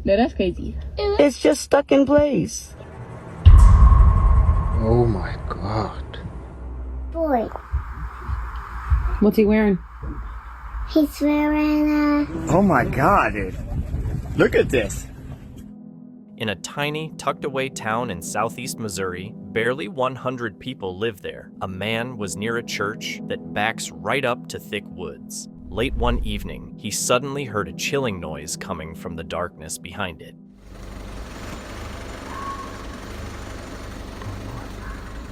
No, that's crazy. It's just stuck in place. Oh my God. Boy, What's he wearing? he's wearing a... Oh my God, dude. Look at this. In a tiny, tucked-away town in southeast Missouri, barely 100 people live there. A man was near a church that backs right up to thick woods. Late one evening, he suddenly heard a chilling noise coming from the darkness behind it.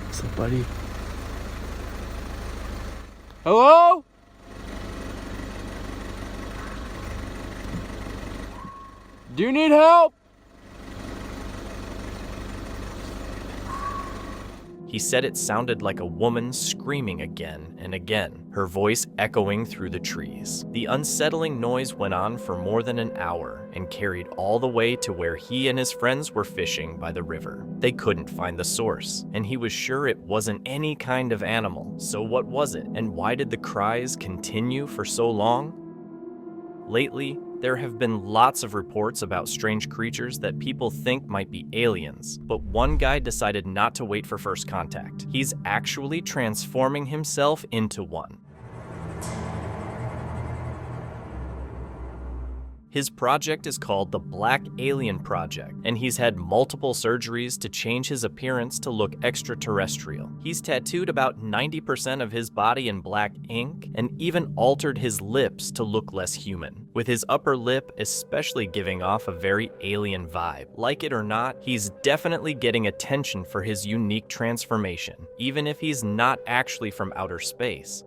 What's up, buddy? Hello? Do you need help? He said it sounded like a woman screaming again and again, her voice echoing through the trees. The unsettling noise went on for more than an hour and carried all the way to where he and his friends were fishing by the river. They couldn't find the source, and he was sure it wasn't any kind of animal. So what was it, and why did the cries continue for so long? Lately, there have been lots of reports about strange creatures that people think might be aliens, but one guy decided not to wait for first contact. He's actually transforming himself into one. His project is called the Black Alien Project, and he's had multiple surgeries to change his appearance to look extraterrestrial. He's tattooed about 90% of his body in black ink, and even altered his lips to look less human, with his upper lip especially giving off a very alien vibe. Like it or not, he's definitely getting attention for his unique transformation, even if he's not actually from outer space.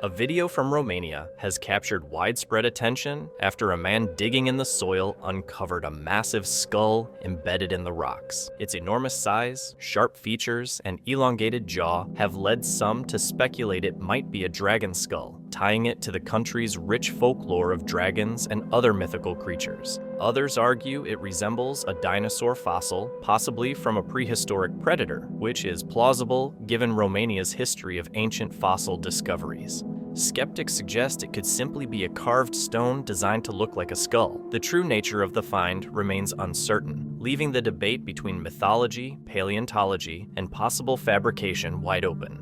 A video from Romania has captured widespread attention after a man digging in the soil uncovered a massive skull embedded in the rocks. Its enormous size, sharp features, and elongated jaw have led some to speculate it might be a dragon skull, tying it to the country's rich folklore of dragons and other mythical creatures. Others argue it resembles a dinosaur fossil, possibly from a prehistoric predator, which is plausible given Romania's history of ancient fossil discoveries. Skeptics suggest it could simply be a carved stone designed to look like a skull. The true nature of the find remains uncertain, leaving the debate between mythology, paleontology, and possible fabrication wide open.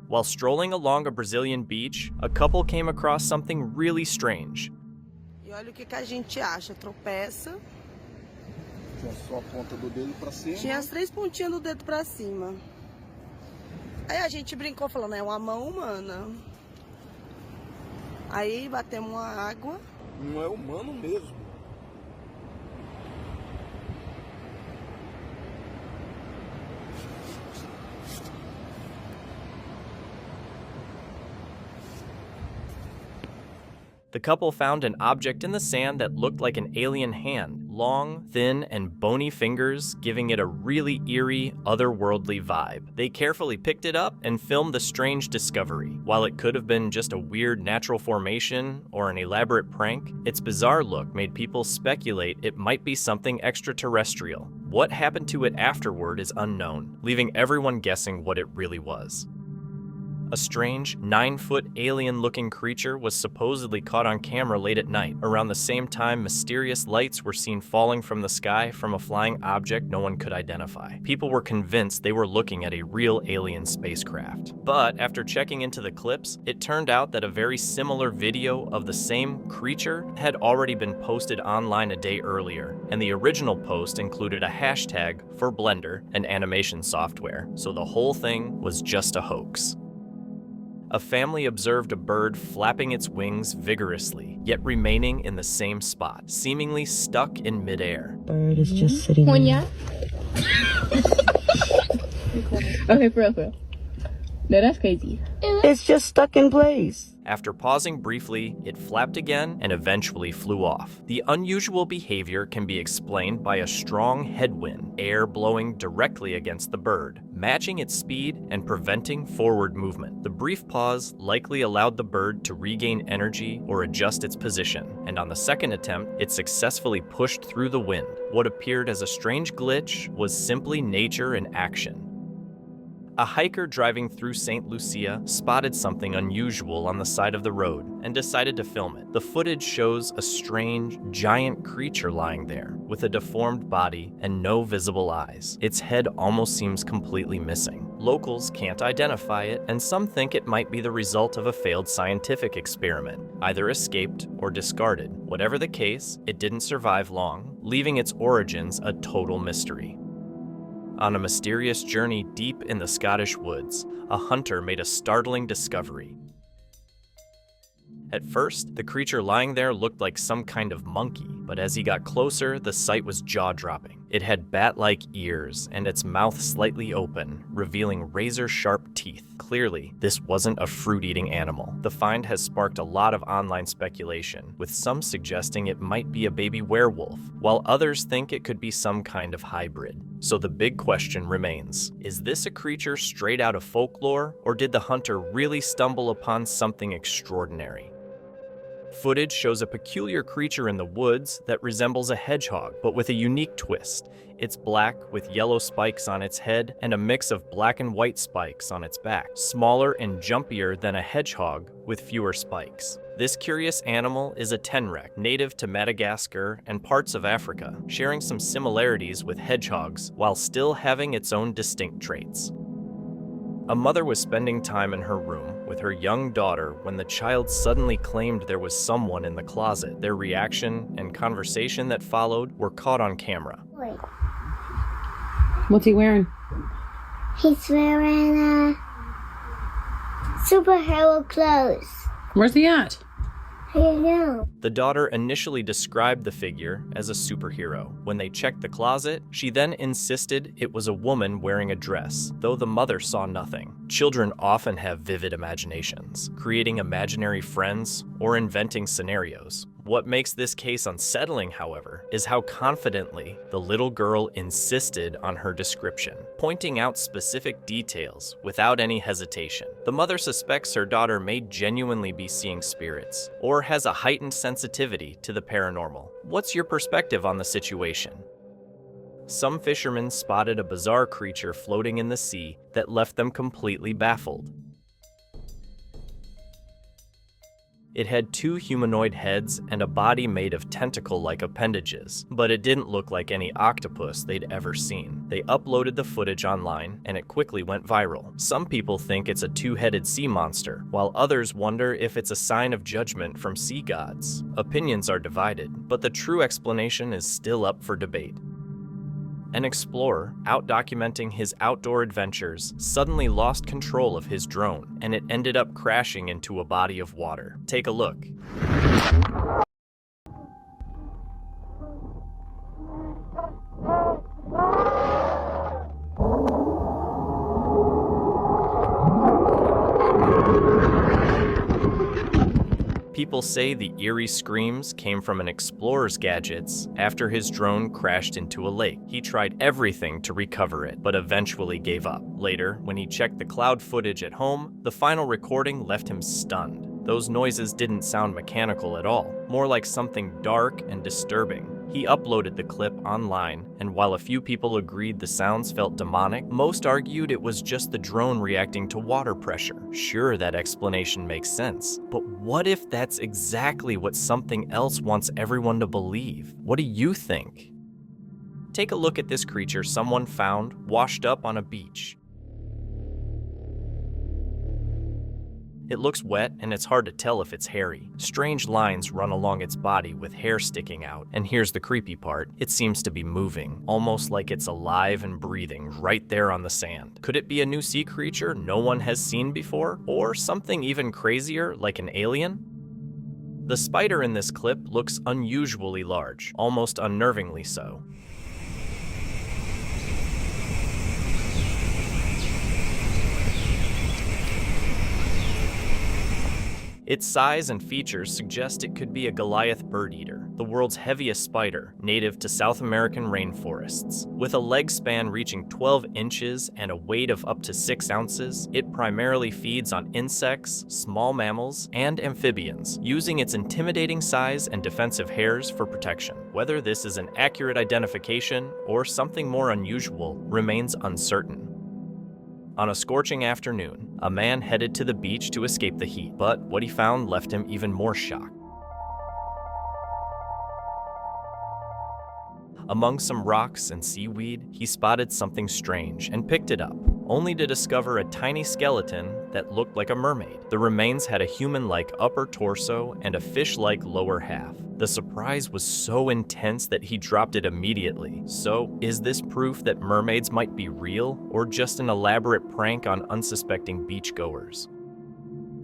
While strolling along a Brazilian beach, a couple came across something really strange. E olha o que a gente acha, tropeça. Tinha só a ponta do dedo pra cima. Tinha as 3 pontinhas do dedo pra cima. Aí a gente brincou falando, é uma mão humana. Aí batemos uma água. Não é humano mesmo. The couple found an object in the sand that looked like an alien hand, long, thin, and bony fingers, giving it a really eerie, otherworldly vibe. They carefully picked it up and filmed the strange discovery. While it could have been just a weird natural formation or an elaborate prank, its bizarre look made people speculate it might be something extraterrestrial. What happened to it afterward is unknown, leaving everyone guessing what it really was. A strange, 9-foot alien-looking creature was supposedly caught on camera late at night. Around the same time, mysterious lights were seen falling from the sky from a flying object no one could identify. People were convinced they were looking at a real alien spacecraft. But after checking into the clips, it turned out that a very similar video of the same creature had already been posted online a day earlier, and the original post included a hashtag for Blender, an animation software, so the whole thing was just a hoax. A family observed a bird flapping its wings vigorously, yet remaining in the same spot, seemingly stuck in midair. Bird is just sitting there. One, Okay, for real. No, that's crazy. It's just stuck in place. After pausing briefly, it flapped again and eventually flew off. The unusual behavior can be explained by a strong headwind, air blowing directly against the bird, matching its speed and preventing forward movement. The brief pause likely allowed the bird to regain energy or adjust its position, and on the second attempt, it successfully pushed through the wind. What appeared as a strange glitch was simply nature in action. A hiker driving through St. Lucia spotted something unusual on the side of the road and decided to film it. The footage shows a strange, giant creature lying there with a deformed body and no visible eyes. Its head almost seems completely missing. Locals can't identify it, and some think it might be the result of a failed scientific experiment, either escaped or discarded. Whatever the case, it didn't survive long, leaving its origins a total mystery. On a mysterious journey deep in the Scottish woods, a hunter made a startling discovery. At first, the creature lying there looked like some kind of monkey, but as he got closer, the sight was jaw-dropping. It had bat-like ears and its mouth slightly open, revealing razor-sharp teeth. Clearly, this wasn't a fruit-eating animal. The find has sparked a lot of online speculation, with some suggesting it might be a baby werewolf, while others think it could be some kind of hybrid. So the big question remains, is this a creature straight out of folklore, or did the hunter really stumble upon something extraordinary? Footage shows a peculiar creature in the woods that resembles a hedgehog, but with a unique twist. It's black with yellow spikes on its head and a mix of black and white spikes on its back, smaller and jumpier than a hedgehog with fewer spikes. This curious animal is a tenrec, native to Madagascar and parts of Africa, sharing some similarities with hedgehogs while still having its own distinct traits. A mother was spending time in her room with her young daughter when the child suddenly claimed there was someone in the closet. Their reaction and conversation that followed were caught on camera. Boy. What's he wearing? He's wearing superhero clothes. Where's he at? I don't know. The daughter initially described the figure as a superhero. When they checked the closet, she then insisted it was a woman wearing a dress, though the mother saw nothing. Children often have vivid imaginations, creating imaginary friends or inventing scenarios. What makes this case unsettling, however, is how confidently the little girl insisted on her description, pointing out specific details without any hesitation. The mother suspects her daughter may genuinely be seeing spirits, or has a heightened sensitivity to the paranormal. What's your perspective on the situation? Some fishermen spotted a bizarre creature floating in the sea that left them completely baffled. It had two humanoid heads and a body made of tentacle-like appendages, but it didn't look like any octopus they'd ever seen. They uploaded the footage online, and it quickly went viral. Some people think it's a two-headed sea monster, while others wonder if it's a sign of judgment from sea gods. Opinions are divided, but the true explanation is still up for debate. An explorer, out documenting his outdoor adventures, suddenly lost control of his drone, and it ended up crashing into a body of water. Take a look. People say the eerie screams came from an explorer's gadgets after his drone crashed into a lake. He tried everything to recover it, but eventually gave up. Later, when he checked the cloud footage at home, the final recording left him stunned. Those noises didn't sound mechanical at all, more like something dark and disturbing. He uploaded the clip online, and while a few people agreed the sounds felt demonic, most argued it was just the drone reacting to water pressure. Sure, that explanation makes sense, but what if that's exactly what something else wants everyone to believe? What do you think? Take a look at this creature someone found washed up on a beach. It looks wet, and it's hard to tell if it's hairy. Strange lines run along its body with hair sticking out, and here's the creepy part. It seems to be moving, almost like it's alive and breathing right there on the sand. Could it be a new sea creature no one has seen before? Or something even crazier, like an alien? The spider in this clip looks unusually large, almost unnervingly so. Its size and features suggest it could be a Goliath bird eater, the world's heaviest spider, native to South American rainforests. With a leg span reaching 12 inches and a weight of up to 6 ounces, it primarily feeds on insects, small mammals, and amphibians, using its intimidating size and defensive hairs for protection. Whether this is an accurate identification or something more unusual remains uncertain. On a scorching afternoon, a man headed to the beach to escape the heat, but what he found left him even more shocked. Among some rocks and seaweed, he spotted something strange and picked it up, only to discover a tiny skeleton that looked like a mermaid. The remains had a human-like upper torso and a fish-like lower half. The surprise was so intense that he dropped it immediately. So, is this proof that mermaids might be real, or just an elaborate prank on unsuspecting beachgoers?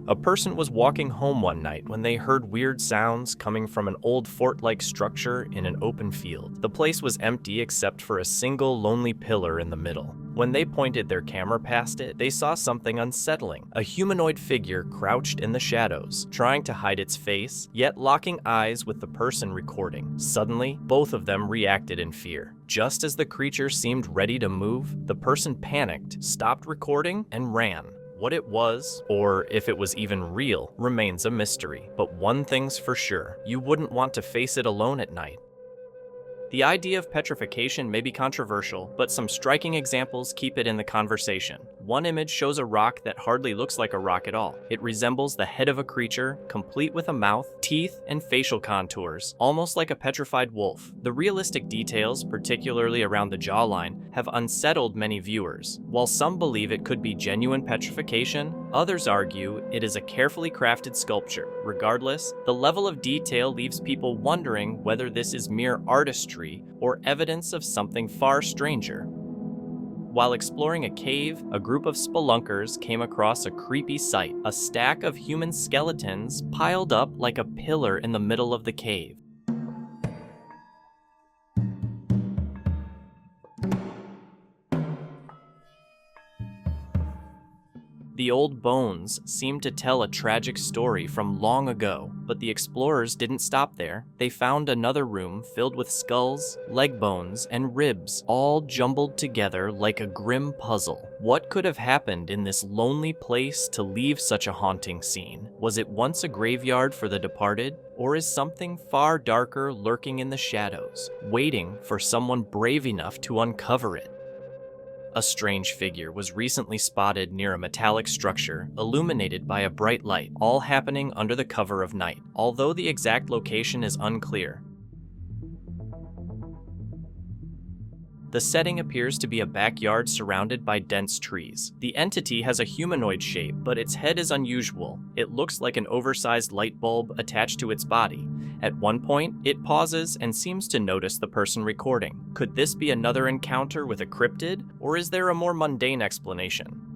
A person was walking home one night when they heard weird sounds coming from an old fort-like structure in an open field. The place was empty except for a single lonely pillar in the middle. When they pointed their camera past it, they saw something unsettling. A humanoid figure crouched in the shadows, trying to hide its face, yet locking eyes with the person recording. Suddenly, both of them reacted in fear. Just as the creature seemed ready to move, the person panicked, stopped recording, and ran. What it was, or if it was even real, remains a mystery. But one thing's for sure, you wouldn't want to face it alone at night. The idea of petrification may be controversial, but some striking examples keep it in the conversation. One image shows a rock that hardly looks like a rock at all. It resembles the head of a creature, complete with a mouth, teeth, and facial contours, almost like a petrified wolf. The realistic details, particularly around the jawline, have unsettled many viewers. While some believe it could be genuine petrification, others argue it is a carefully crafted sculpture. Regardless, the level of detail leaves people wondering whether this is mere artistry or evidence of something far stranger. While exploring a cave, a group of spelunkers came across a creepy sight, a stack of human skeletons piled up like a pillar in the middle of the cave. The old bones seemed to tell a tragic story from long ago, but the explorers didn't stop there. They found another room filled with skulls, leg bones, and ribs, all jumbled together like a grim puzzle. What could have happened in this lonely place to leave such a haunting scene? Was it once a graveyard for the departed, or is something far darker lurking in the shadows, waiting for someone brave enough to uncover it? A strange figure was recently spotted near a metallic structure, illuminated by a bright light, all happening under the cover of night, although the exact location is unclear. The setting appears to be a backyard surrounded by dense trees. The entity has a humanoid shape, but its head is unusual. It looks like an oversized light bulb attached to its body. At one point, it pauses and seems to notice the person recording. Could this be another encounter with a cryptid, or is there a more mundane explanation?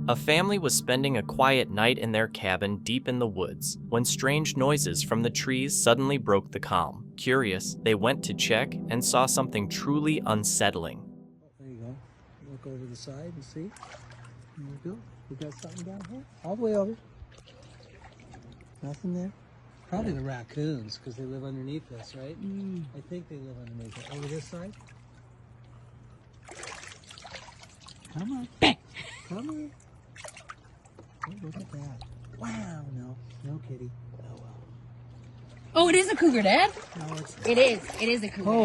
A family was spending a quiet night in their cabin deep in the woods when strange noises from the trees suddenly broke the calm. Curious, they went to check and saw something truly unsettling. There you go. Look over the side and see. There you go. We got something down here. All the way over. Nothing there. Probably the raccoons, because they live underneath this, right? I think they live underneath it. Over this side. Come on. Bang! Come on. Oh, look at that. Wow, no kitty. Oh, well. Oh, it is a cougar, Dad? No, it's It is a cougar.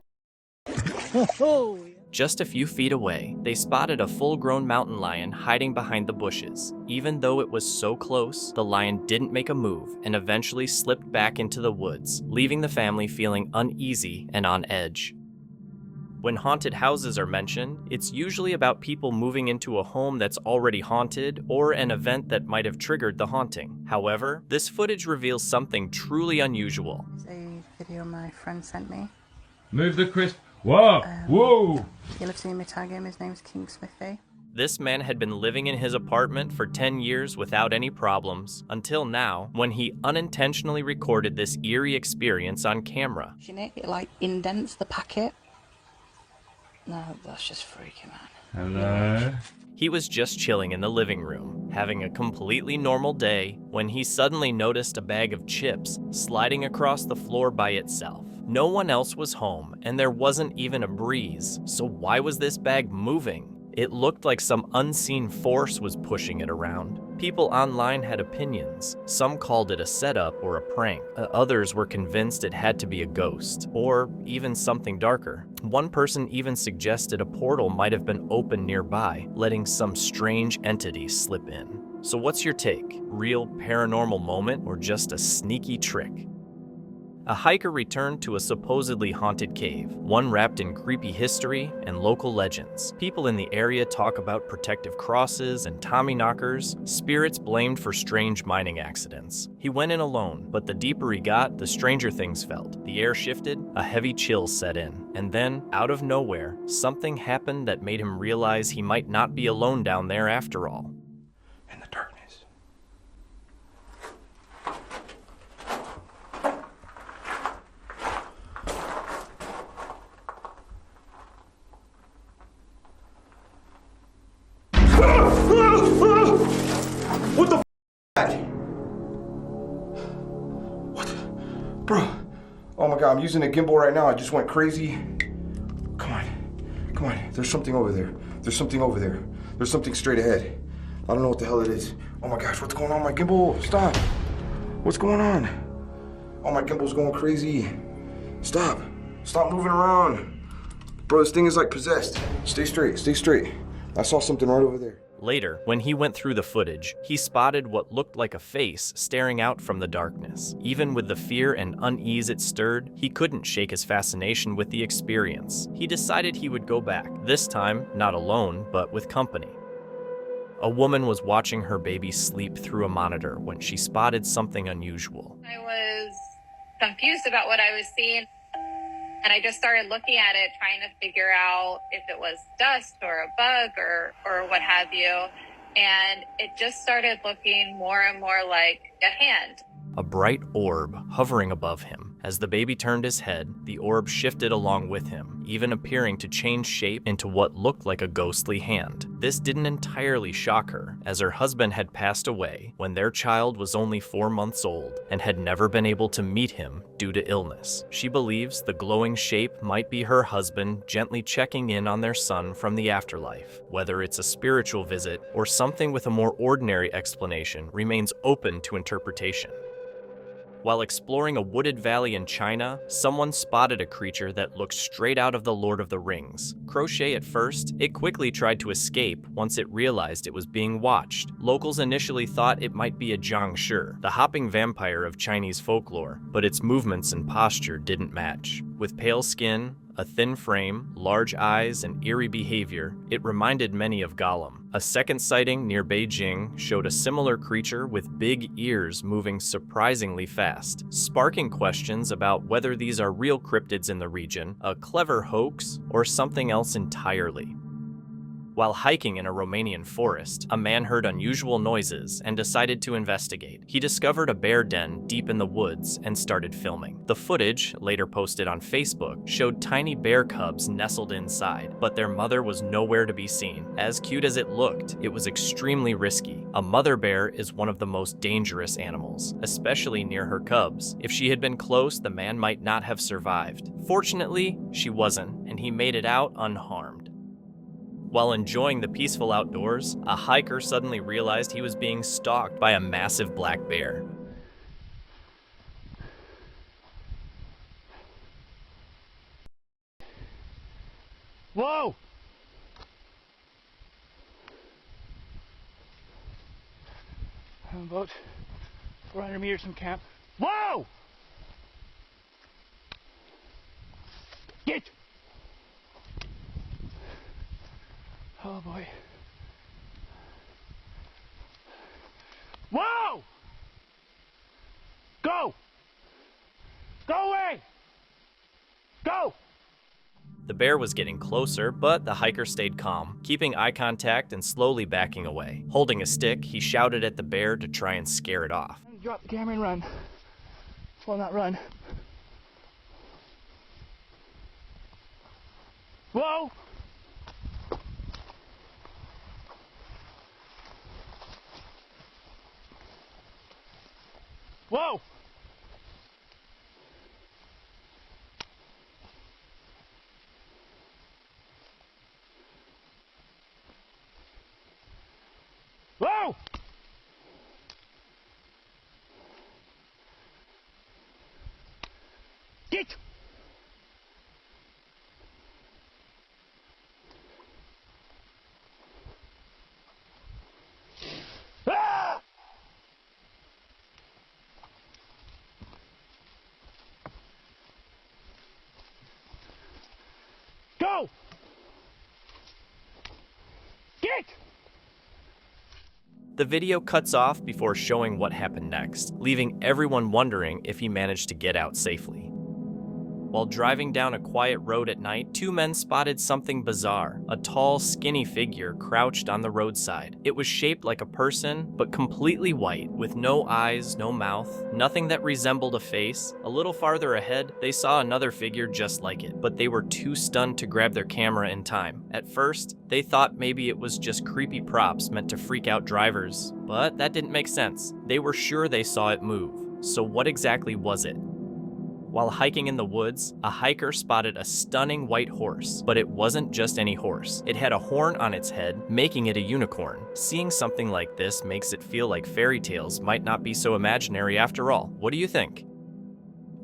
Oh, yeah. Just a few feet away, they spotted a full-grown mountain lion hiding behind the bushes. Even though it was so close, the lion didn't make a move and eventually slipped back into the woods, leaving the family feeling uneasy and on edge. When haunted houses are mentioned, it's usually about people moving into a home that's already haunted or an event that might have triggered the haunting. However, this footage reveals something truly unusual. It's a video my friend sent me. Move the crisp. Whoa! Whoa! You'll have seen me tag him. His name's King Smithy. This man had been living in his apartment for 10 years without any problems, until now, when he unintentionally recorded this eerie experience on camera. It like indents the packet. No, that's just freaky, man. Hello? He was just chilling in the living room, having a completely normal day, when he suddenly noticed a bag of chips sliding across the floor by itself. No one else was home, and there wasn't even a breeze, so why was this bag moving? It looked like some unseen force was pushing it around. People online had opinions. Some called it a setup or a prank. Others were convinced it had to be a ghost, or even something darker. One person even suggested a portal might have been open nearby, letting some strange entity slip in. So what's your take? Real paranormal moment or just a sneaky trick? A hiker returned to a supposedly haunted cave, one wrapped in creepy history and local legends. People in the area talk about protective crosses and Tommyknockers, spirits blamed for strange mining accidents. He went in alone, but the deeper he got, the stranger things felt. The air shifted, a heavy chill set in, and then, out of nowhere, something happened that made him realize he might not be alone down there after all. In the darkness. What the f***? What? Bro. Oh my god, I'm using a gimbal right now. I just went crazy. Come on. Come on. There's something over there. There's something over there. There's something straight ahead. I don't know what the hell it is. Oh my gosh, what's going on? My gimbal, stop. What's going on? Oh, my gimbal's going crazy. Stop. Stop moving around. Bro, this thing is like possessed. Stay straight, stay straight. I saw something right over there. Later, when he went through the footage, he spotted what looked like a face staring out from the darkness. Even with the fear and unease it stirred, he couldn't shake his fascination with the experience. He decided he would go back, this time not alone, but with company. A woman was watching her baby sleep through a monitor when she spotted something unusual. I was confused about what I was seeing, and I just started looking at it, trying to figure out if it was dust or a bug or what have you. And it just started looking more and more like a hand. A bright orb hovering above him. As the baby turned his head, the orb shifted along with him, even appearing to change shape into what looked like a ghostly hand. This didn't entirely shock her, as her husband had passed away when their child was only 4 months old and had never been able to meet him due to illness. She believes the glowing shape might be her husband gently checking in on their son from the afterlife. Whether it's a spiritual visit or something with a more ordinary explanation remains open to interpretation. While exploring a wooded valley in China, someone spotted a creature that looked straight out of The Lord of the Rings. Crochet at first, it quickly tried to escape once it realized it was being watched. Locals initially thought it might be a Zhangshi, the hopping vampire of Chinese folklore, but its movements and posture didn't match. With pale skin, a thin frame, large eyes, and eerie behavior, it reminded many of Gollum. A second sighting near Beijing showed a similar creature with big ears moving surprisingly fast, sparking questions about whether these are real cryptids in the region, a clever hoax, or something else entirely. While hiking in a Romanian forest, a man heard unusual noises and decided to investigate. He discovered a bear den deep in the woods and started filming. The footage, later posted on Facebook, showed tiny bear cubs nestled inside, but their mother was nowhere to be seen. As cute as it looked, it was extremely risky. A mother bear is one of the most dangerous animals, especially near her cubs. If she had been close, the man might not have survived. Fortunately, she wasn't, and he made it out unharmed. While enjoying the peaceful outdoors, a hiker suddenly realized he was being stalked by a massive black bear. Whoa! I'm about 400 meters from camp. Whoa! Get! Oh boy. Whoa! Go! Go away! Go! The bear was getting closer, but the hiker stayed calm, keeping eye contact and slowly backing away. Holding a stick, he shouted at the bear to try and scare it off. Drop the camera and run. Well, not run. Whoa! Whoa! Whoa! Go! Get! The video cuts off before showing what happened next, leaving everyone wondering if he managed to get out safely. While driving down a quiet road at night, two men spotted something bizarre. A tall, skinny figure crouched on the roadside. It was shaped like a person, but completely white, with no eyes, no mouth, nothing that resembled a face. A little farther ahead, they saw another figure just like it, but they were too stunned to grab their camera in time. At first, they thought maybe it was just creepy props meant to freak out drivers, but that didn't make sense. They were sure they saw it move. So what exactly was it? While hiking in the woods, a hiker spotted a stunning white horse, but it wasn't just any horse. It had a horn on its head, making it a unicorn. Seeing something like this makes it feel like fairy tales might not be so imaginary after all. What do you think?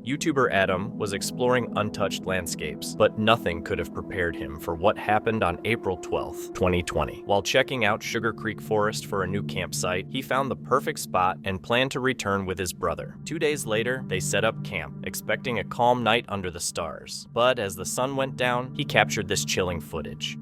YouTuber Adam was exploring untouched landscapes, but nothing could have prepared him for what happened on April 12th, 2020. While checking out Sugar Creek Forest for a new campsite, he found the perfect spot and planned to return with his brother. 2 days later, they set up camp, expecting a calm night under the stars. But as the sun went down, he captured this chilling footage.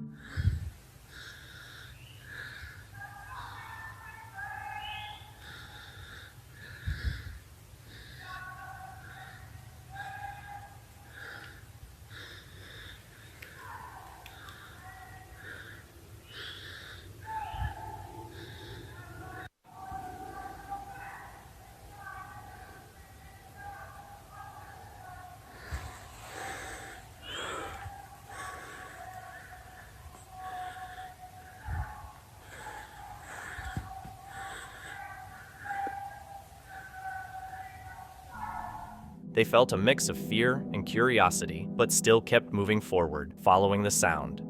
They felt a mix of fear and curiosity, but still kept moving forward, following the sound.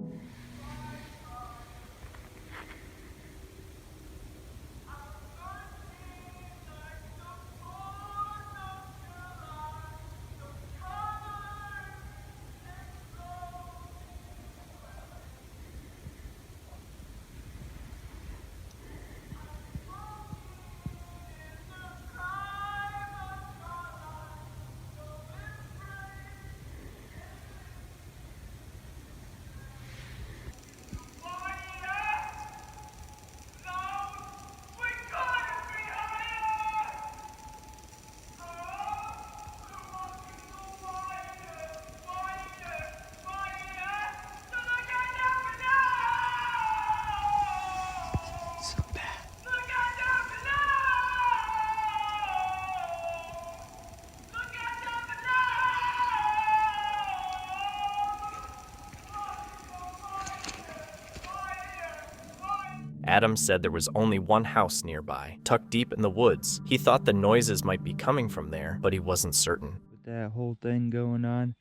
Adam said there was only one house nearby, tucked deep in the woods. He thought the noises might be coming from there, but he wasn't certain. With that whole thing going on,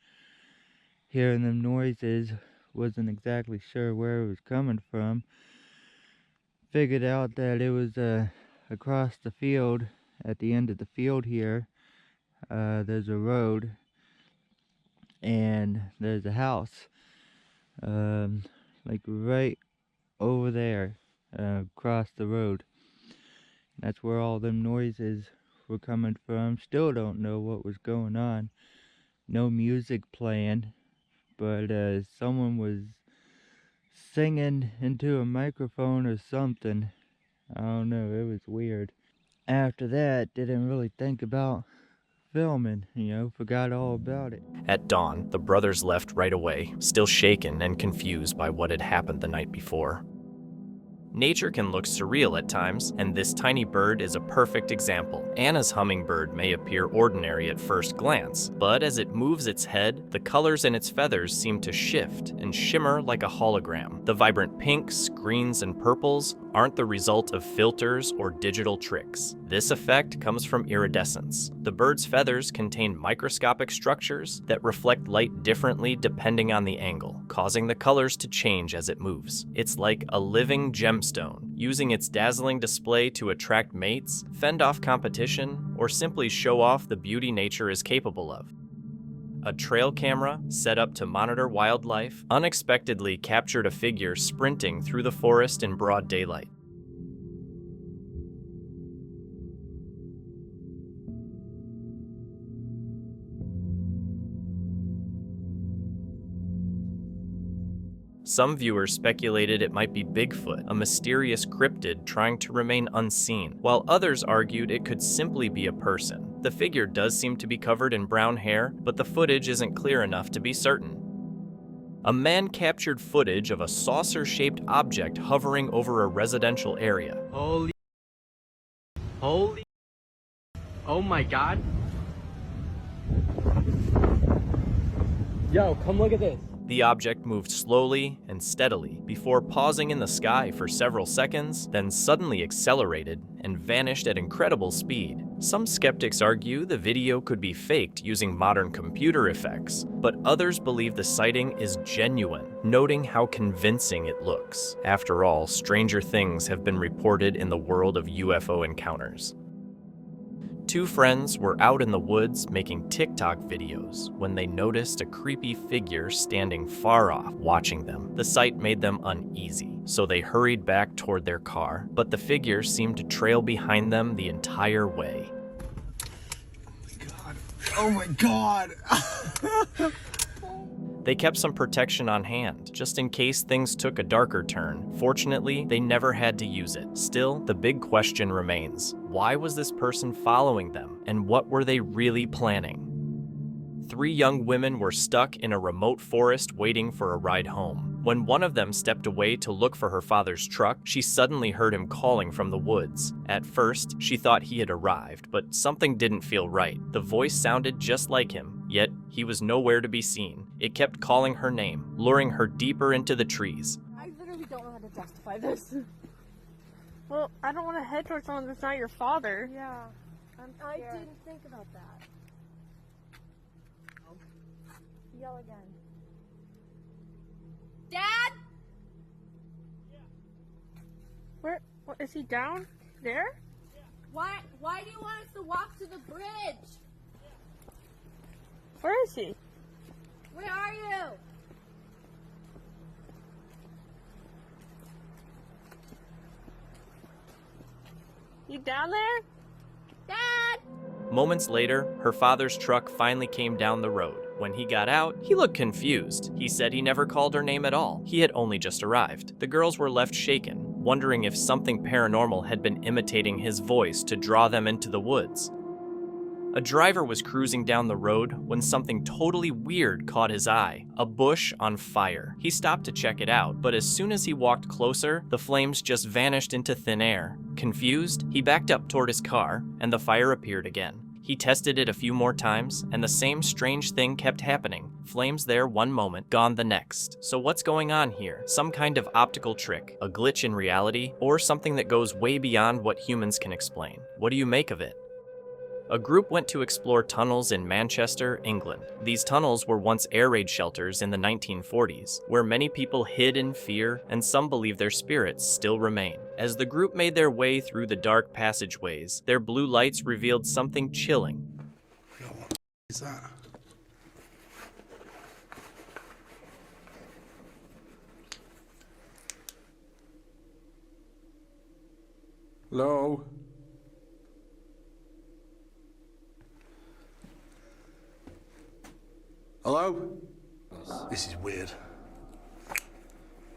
hearing them noises, wasn't exactly sure where it was coming from. Figured out that it was across the field, at the end of the field here. There's a road, and there's a house, like right over there. Across the road. That's where all them noises were coming from. Still don't know what was going on. No music playing, but someone was singing into a microphone or something. I don't know, it was weird. After that, didn't really think about filming, forgot all about it. At dawn, the brothers left right away, still shaken and confused by what had happened the night before. Nature can look surreal at times, and this tiny bird is a perfect example. Anna's hummingbird may appear ordinary at first glance, but as it moves its head, the colors in its feathers seem to shift and shimmer like a hologram. The vibrant pinks, greens, and purples aren't the result of filters or digital tricks. This effect comes from iridescence. The bird's feathers contain microscopic structures that reflect light differently depending on the angle, causing the colors to change as it moves. It's like a living gemstone, using its dazzling display to attract mates, fend off competition, or simply show off the beauty nature is capable of. A trail camera, set up to monitor wildlife, unexpectedly captured a figure sprinting through the forest in broad daylight. Some viewers speculated it might be Bigfoot, a mysterious cryptid trying to remain unseen, while others argued it could simply be a person. The figure does seem to be covered in brown hair, but the footage isn't clear enough to be certain. A man captured footage of a saucer-shaped object hovering over a residential area. Holy, oh my God. Yo, come look at this. The object moved slowly and steadily before pausing in the sky for several seconds, then suddenly accelerated and vanished at incredible speed. Some skeptics argue the video could be faked using modern computer effects, but others believe the sighting is genuine, noting how convincing it looks. After all, stranger things have been reported in the world of UFO encounters. Two friends were out in the woods making TikTok videos when they noticed a creepy figure standing far off watching them. The sight made them uneasy, so they hurried back toward their car, but the figure seemed to trail behind them the entire way. Oh my God! They kept some protection on hand, just in case things took a darker turn. Fortunately, they never had to use it. Still, the big question remains. Why was this person following them, and what were they really planning? 3 young women were stuck in a remote forest waiting for a ride home. When one of them stepped away to look for her father's truck, she suddenly heard him calling from the woods. At first, she thought he had arrived, but something didn't feel right. The voice sounded just like him, yet he was nowhere to be seen. It kept calling her name, luring her deeper into the trees. I literally don't know how to justify this. Well, I don't want to head towards someone that's not your father. Yeah, I didn't think about that. Yell again. Dad? Where? What, is he down there? Why do you want us to walk to the bridge? Where is he? Where are you? You down there? Dad! Moments later, her father's truck finally came down the road. When he got out, he looked confused. He said he never called her name at all. He had only just arrived. The girls were left shaken, wondering if something paranormal had been imitating his voice to draw them into the woods. A driver was cruising down the road when something totally weird caught his eye, a bush on fire. He stopped to check it out, but as soon as he walked closer, the flames just vanished into thin air. Confused, he backed up toward his car, and the fire appeared again. He tested it a few more times, and the same strange thing kept happening. Flames there one moment, gone the next. So what's going on here? Some kind of optical trick, a glitch in reality, or something that goes way beyond what humans can explain? What do you make of it? A group went to explore tunnels in Manchester, England. These tunnels were once air raid shelters in the 1940s, where many people hid in fear, and some believe their spirits still remain. As the group made their way through the dark passageways, their blue lights revealed something chilling. What is that? Hello? Hello? This is weird.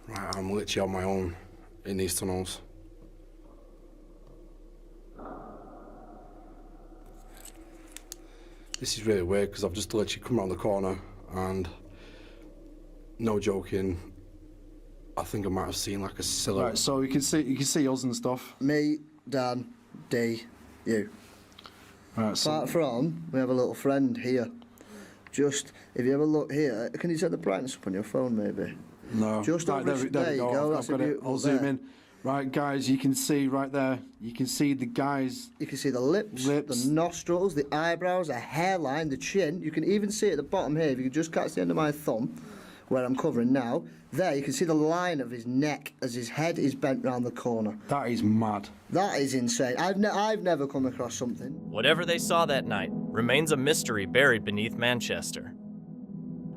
Right, I'm literally on my own in these tunnels. This is really weird because I've just literally come around the corner and, no joking, I think I might have seen like a silhouette. Right, so you can see us and stuff. Me, Dan, D, you. Right, so apart from, we have a little friend here. Just, if you ever look here, can you set the brightness up on your phone maybe? No. Just right, there you go. That's I've got it. I'll zoom in. Right, guys, you can see right there. You can see the guys. You can see the lips, the nostrils, the eyebrows, the hairline, the chin. You can even see at the bottom here, if you can just catch the end of my thumb, where I'm covering now, there you can see the line of his neck as his head is bent round the corner. That is mad. That is insane. I've never come across something. Whatever they saw that night remains a mystery buried beneath Manchester.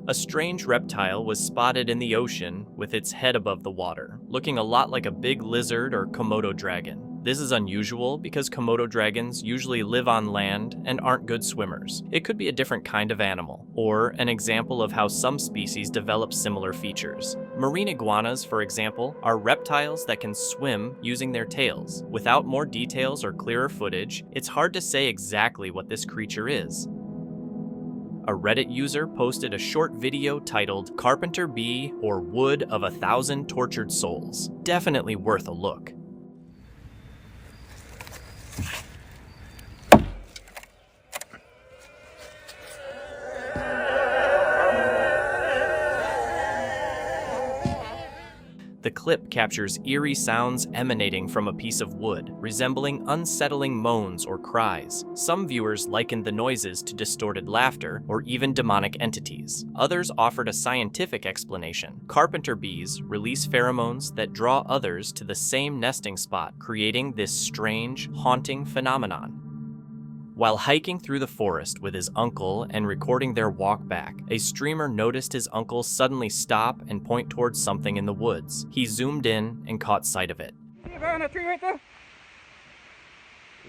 A strange reptile was spotted in the ocean with its head above the water, looking a lot like a big lizard or Komodo dragon. This is unusual because Komodo dragons usually live on land and aren't good swimmers. It could be a different kind of animal, or an example of how some species develop similar features. Marine iguanas, for example, are reptiles that can swim using their tails. Without more details or clearer footage, it's hard to say exactly what this creature is. A Reddit user posted a short video titled "Carpenter Bee or Wood of 1,000 Tortured Souls." Definitely worth a look. The clip captures eerie sounds emanating from a piece of wood, resembling unsettling moans or cries. Some viewers likened the noises to distorted laughter or even demonic entities. Others offered a scientific explanation. Carpenter bees release pheromones that draw others to the same nesting spot, creating this strange, haunting phenomenon. While hiking through the forest with his uncle and recording their walk back, a streamer noticed his uncle suddenly stop and point towards something in the woods. He zoomed in and caught sight of it. See it behind that tree right there?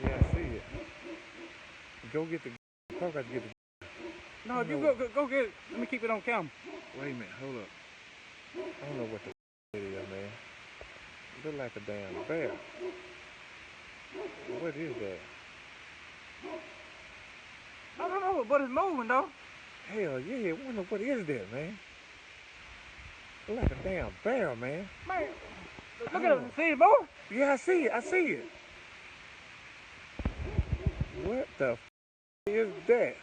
Yeah, I see it. Go get the. Probably got to get the. No, you go get it. Let me keep it on camera. Wait a minute, hold up. I don't know what the it is, man. It look like a damn bear. What is that? I don't know, but it's moving though. Hell yeah, I wonder what is that, man? Look like a damn bear, man. Man, look at it. See it, boy? Yeah, I see it. I see it. What the is that?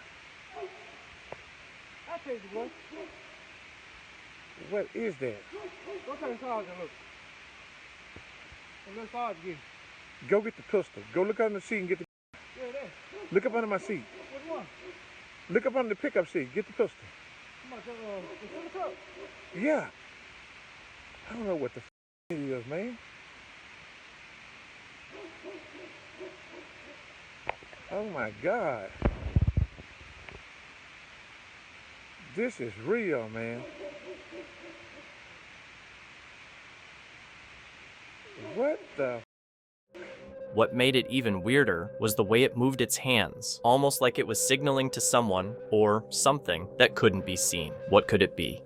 I tell you what. What is that? Go take the and look. And let's start again. Go get the pistol. Go look under the seat and get the. Yeah, there. Look up under my seat. Which one? Look up under the pickup seat. Get the pistol. Come on, the truck. Yeah. I don't know what the it is, man. Oh my God. This is real, man. What the? What made it even weirder was the way it moved its hands, almost like it was signaling to someone or something that couldn't be seen. What could it be?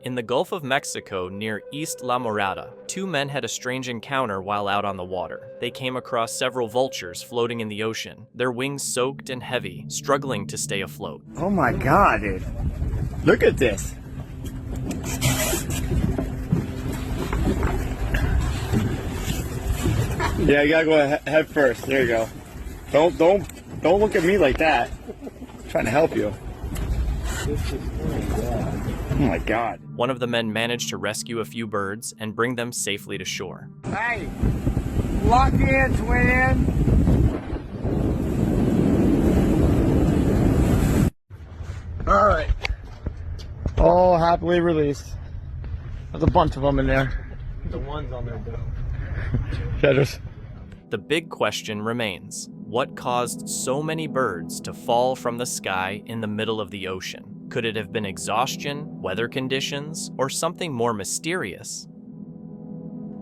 In the Gulf of Mexico near East La Morada, two men had a strange encounter while out on the water. They came across several vultures floating in the ocean, their wings soaked and heavy, struggling to stay afloat. Oh my God, dude. Look at this. Yeah, you gotta go head first. There you go. Don't look at me like that. I'm trying to help you. Oh my God. One of the men managed to rescue a few birds and bring them safely to shore. Hey, lock in, twin. All right. All happily released. There's a bunch of them in there. The ones on there, though. Yeah, just. The big question remains, what caused so many birds to fall from the sky in the middle of the ocean? Could it have been exhaustion, weather conditions, or something more mysterious?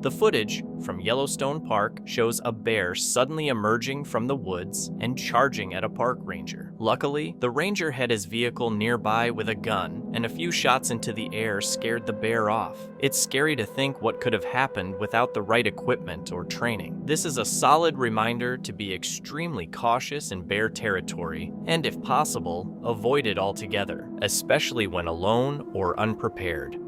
The footage from Yellowstone Park shows a bear suddenly emerging from the woods and charging at a park ranger. Luckily, the ranger had his vehicle nearby with a gun, and a few shots into the air scared the bear off. It's scary to think what could have happened without the right equipment or training. This is a solid reminder to be extremely cautious in bear territory, and if possible, avoid it altogether, especially when alone or unprepared.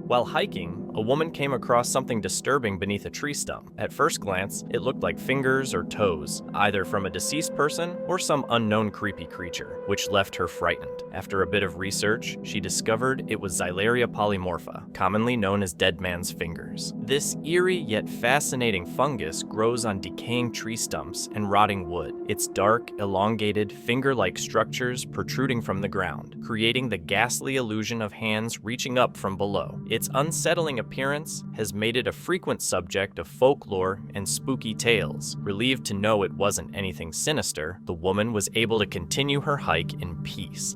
While hiking, a woman came across something disturbing beneath a tree stump. At first glance, it looked like fingers or toes, either from a deceased person or some unknown creepy creature, which left her frightened. After a bit of research, she discovered it was Xylaria polymorpha, commonly known as dead man's fingers. This eerie yet fascinating fungus grows on decaying tree stumps and rotting wood, its dark, elongated, finger-like structures protruding from the ground, creating the ghastly illusion of hands reaching up from below. Its unsettling appearance has made it a frequent subject of folklore and spooky tales. Relieved to know it wasn't anything sinister, the woman was able to continue her hike in peace.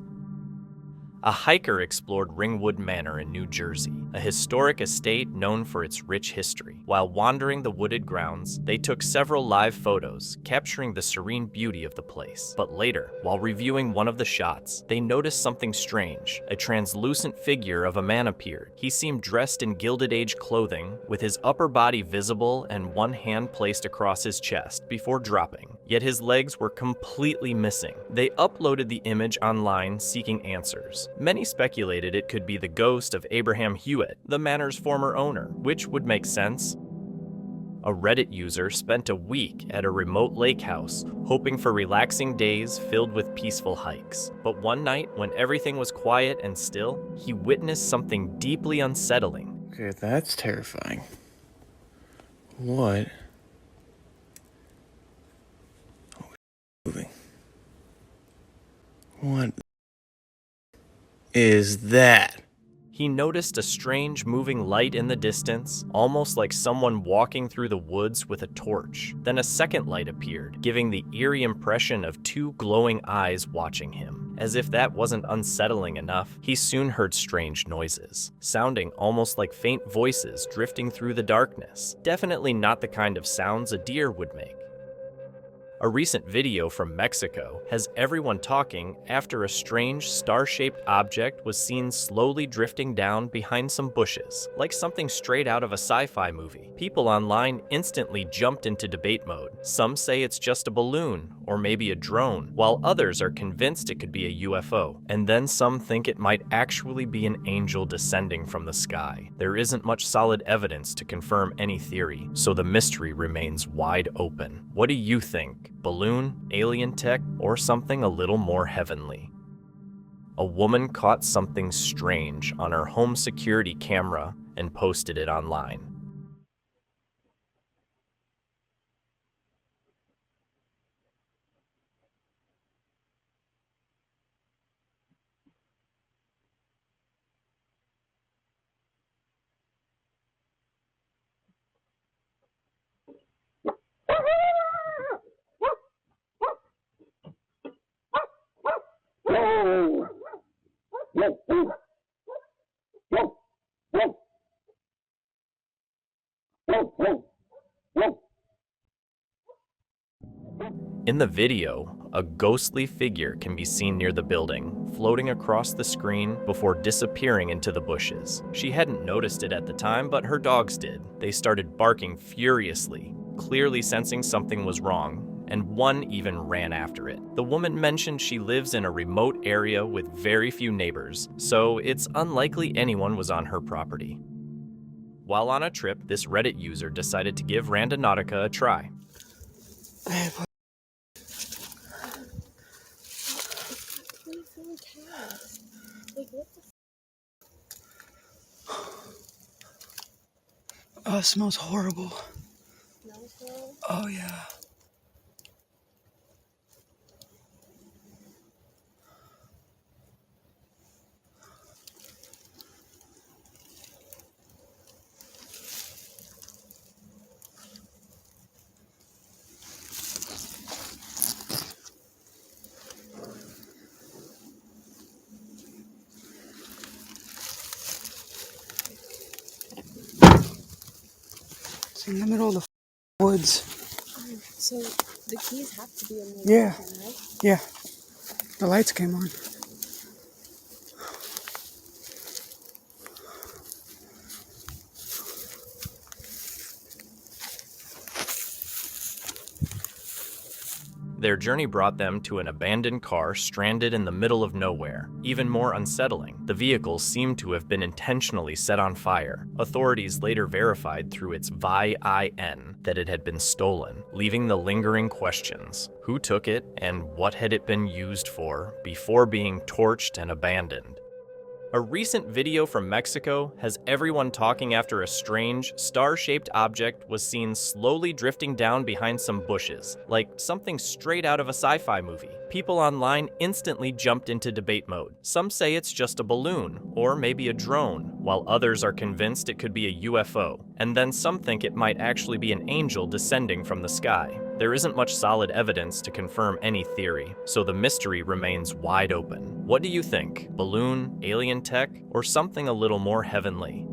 A hiker explored Ringwood Manor in New Jersey, a historic estate known for its rich history. While wandering the wooded grounds, they took several live photos, capturing the serene beauty of the place. But later, while reviewing one of the shots, they noticed something strange. A translucent figure of a man appeared. He seemed dressed in Gilded Age clothing, with his upper body visible and one hand placed across his chest before dropping. Yet his legs were completely missing. They uploaded the image online seeking answers. Many speculated it could be the ghost of Abraham Hewitt, the manor's former owner, which would make sense. A Reddit user spent a week at a remote lake house, hoping for relaxing days filled with peaceful hikes. But one night, when everything was quiet and still, he witnessed something deeply unsettling. Okay, that's terrifying. What? Oh, moving. What is that? He noticed a strange moving light in the distance, almost like someone walking through the woods with a torch. Then a second light appeared, giving the eerie impression of two glowing eyes watching him. As if that wasn't unsettling enough, he soon heard strange noises, sounding almost like faint voices drifting through the darkness. Definitely not the kind of sounds a deer would make. A recent video from Mexico has everyone talking after a strange star-shaped object was seen slowly drifting down behind some bushes, like something straight out of a sci-fi movie. People online instantly jumped into debate mode. Some say it's just a balloon, or maybe a drone, while others are convinced it could be a UFO. And then some think it might actually be an angel descending from the sky. There isn't much solid evidence to confirm any theory, so the mystery remains wide open. What do you think? Balloon, alien tech, or something a little more heavenly? A woman caught something strange on her home security camera and posted it online. In the video, a ghostly figure can be seen near the building, floating across the screen before disappearing into the bushes. She hadn't noticed it at the time, but her dogs did. They started barking furiously, clearly sensing something was wrong, and one even ran after it. The woman mentioned she lives in a remote area with very few neighbors, so it's unlikely anyone was on her property. While on a trip, this Reddit user decided to give Randonautica a try. Oh, it smells horrible. Oh, yeah. It's in the middle of the woods. So the keys have to be in the Yeah. kitchen, right? Yeah. The lights came on. Their journey brought them to an abandoned car stranded in the middle of nowhere. Even more unsettling, the vehicle seemed to have been intentionally set on fire. Authorities later verified through its VIN that it had been stolen, leaving the lingering questions. Who took it, and what had it been used for before being torched and abandoned? A recent video from Mexico has everyone talking after a strange, star-shaped object was seen slowly drifting down behind some bushes, like something straight out of a sci-fi movie. People online instantly jumped into debate mode. Some say it's just a balloon, or maybe a drone, while others are convinced it could be a UFO. And then some think it might actually be an angel descending from the sky. There isn't much solid evidence to confirm any theory, so the mystery remains wide open. What do you think? Balloon, alien tech, or something a little more heavenly?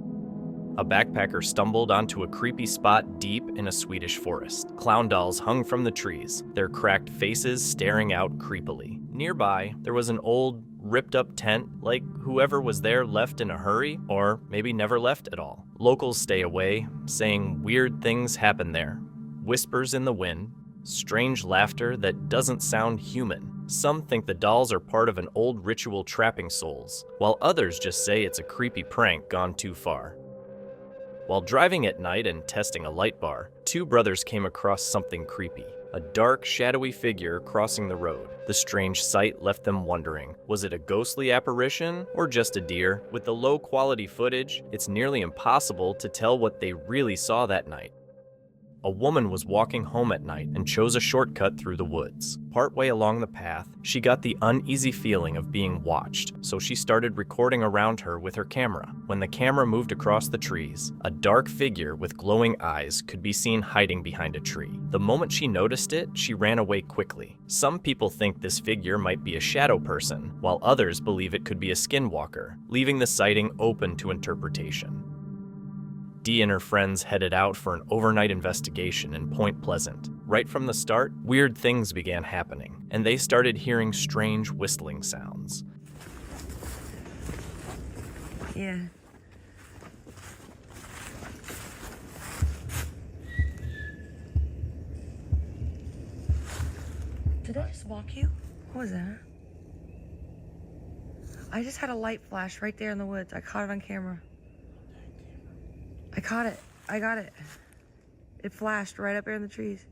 A backpacker stumbled onto a creepy spot deep in a Swedish forest. Clown dolls hung from the trees, their cracked faces staring out creepily. Nearby, there was an old, ripped-up tent, like whoever was there left in a hurry, or maybe never left at all. Locals stay away, saying weird things happen there. Whispers in the wind, strange laughter that doesn't sound human. Some think the dolls are part of an old ritual trapping souls, while others just say it's a creepy prank gone too far. While driving at night and testing a light bar, two brothers came across something creepy. A dark, shadowy figure crossing the road. The strange sight left them wondering, was it a ghostly apparition or just a deer? With the low-quality footage, it's nearly impossible to tell what they really saw that night. A woman was walking home at night and chose a shortcut through the woods. Partway along the path, she got the uneasy feeling of being watched, so she started recording around her with her camera. When the camera moved across the trees, a dark figure with glowing eyes could be seen hiding behind a tree. The moment she noticed it, she ran away quickly. Some people think this figure might be a shadow person, while others believe it could be a skinwalker, leaving the sighting open to interpretation. Dee and her friends headed out for an overnight investigation in Point Pleasant. Right from the start, weird things began happening, and they started hearing strange whistling sounds. Yeah. Did I just walk you? What was that? I just had a light flash right there in the woods. I caught it on camera. I caught it. I got it. It flashed right up there in the trees.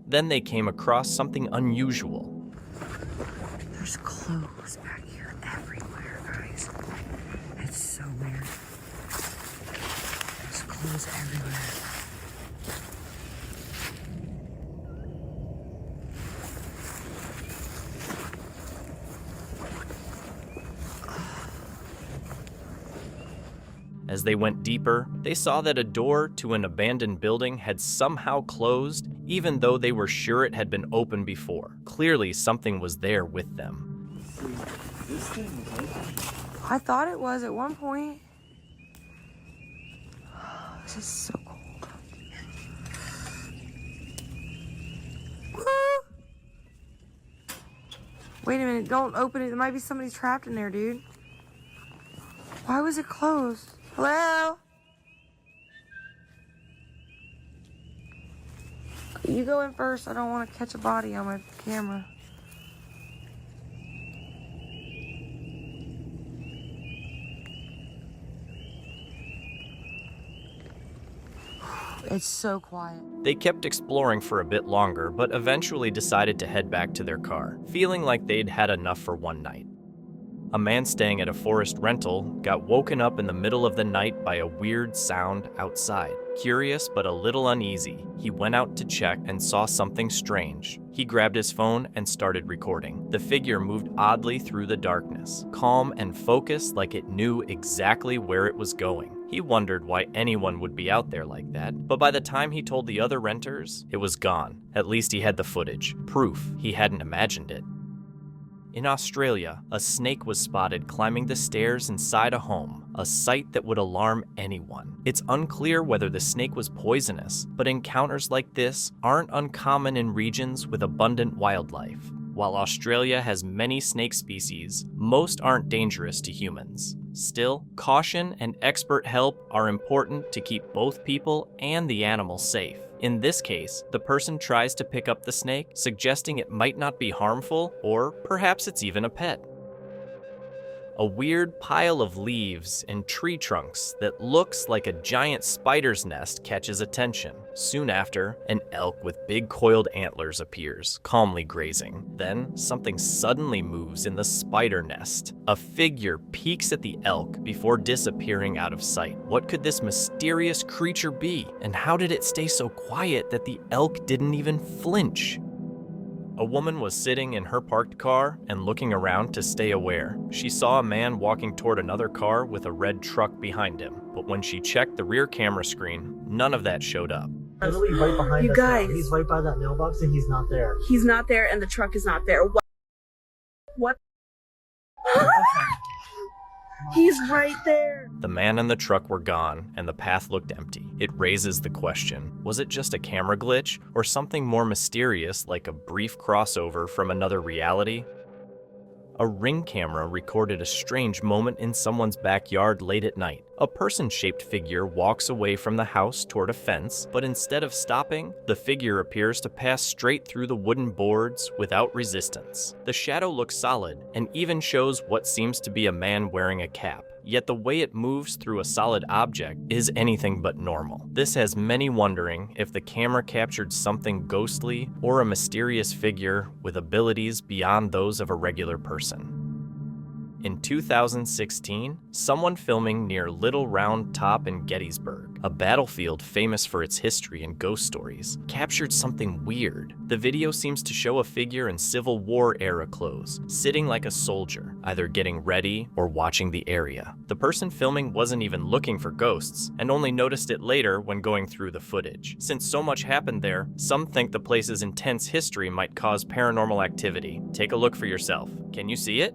Then they came across something unusual. There's clothes back here everywhere, guys. It's so weird. There's clothes everywhere. As they went deeper, they saw that a door to an abandoned building had somehow closed, even though they were sure it had been open before. Clearly, something was there with them. I thought it was at one point. This is so cold. Woo! Wait a minute, don't open it. There might be somebody trapped in there, dude. Why was it closed? Hello? You go in first. I don't want to catch a body on my camera. It's so quiet. They kept exploring for a bit longer, but eventually decided to head back to their car, feeling like they'd had enough for one night. A man staying at a forest rental got woken up in the middle of the night by a weird sound outside. Curious but a little uneasy, he went out to check and saw something strange. He grabbed his phone and started recording. The figure moved oddly through the darkness, calm and focused like it knew exactly where it was going. He wondered why anyone would be out there like that, but by the time he told the other renters, it was gone. At least he had the footage, proof he hadn't imagined it. In Australia, a snake was spotted climbing the stairs inside a home, a sight that would alarm anyone. It's unclear whether the snake was poisonous, but encounters like this aren't uncommon in regions with abundant wildlife. While Australia has many snake species, most aren't dangerous to humans. Still, caution and expert help are important to keep both people and the animal safe. In this case, the person tries to pick up the snake, suggesting it might not be harmful, or perhaps it's even a pet. A weird pile of leaves and tree trunks that looks like a giant spider's nest catches attention. Soon after, an elk with big coiled antlers appears, calmly grazing. Then, something suddenly moves in the spider nest. A figure peeks at the elk before disappearing out of sight. What could this mysterious creature be? And how did it stay so quiet that the elk didn't even flinch? A woman was sitting in her parked car and looking around to stay aware. She saw a man walking toward another car with a red truck behind him, but when she checked the rear camera screen, none of that showed up. Literally right behind You us guys. now. He's right by that mailbox and he's not there. He's not there and the truck is not there. What? He's right there. The man and the truck were gone, and the path looked empty. It raises the question, was it just a camera glitch, or something more mysterious like a brief crossover from another reality? A Ring camera recorded a strange moment in someone's backyard late at night. A person-shaped figure walks away from the house toward a fence, but instead of stopping, the figure appears to pass straight through the wooden boards without resistance. The shadow looks solid, and even shows what seems to be a man wearing a cap. Yet the way it moves through a solid object is anything but normal. This has many wondering if the camera captured something ghostly or a mysterious figure with abilities beyond those of a regular person. In 2016, someone filming near Little Round Top in Gettysburg, a battlefield famous for its history and ghost stories, captured something weird. The video seems to show a figure in Civil War era clothes, sitting like a soldier, either getting ready or watching the area. The person filming wasn't even looking for ghosts, and only noticed it later when going through the footage. Since so much happened there, some think the place's intense history might cause paranormal activity. Take a look for yourself. Can you see it?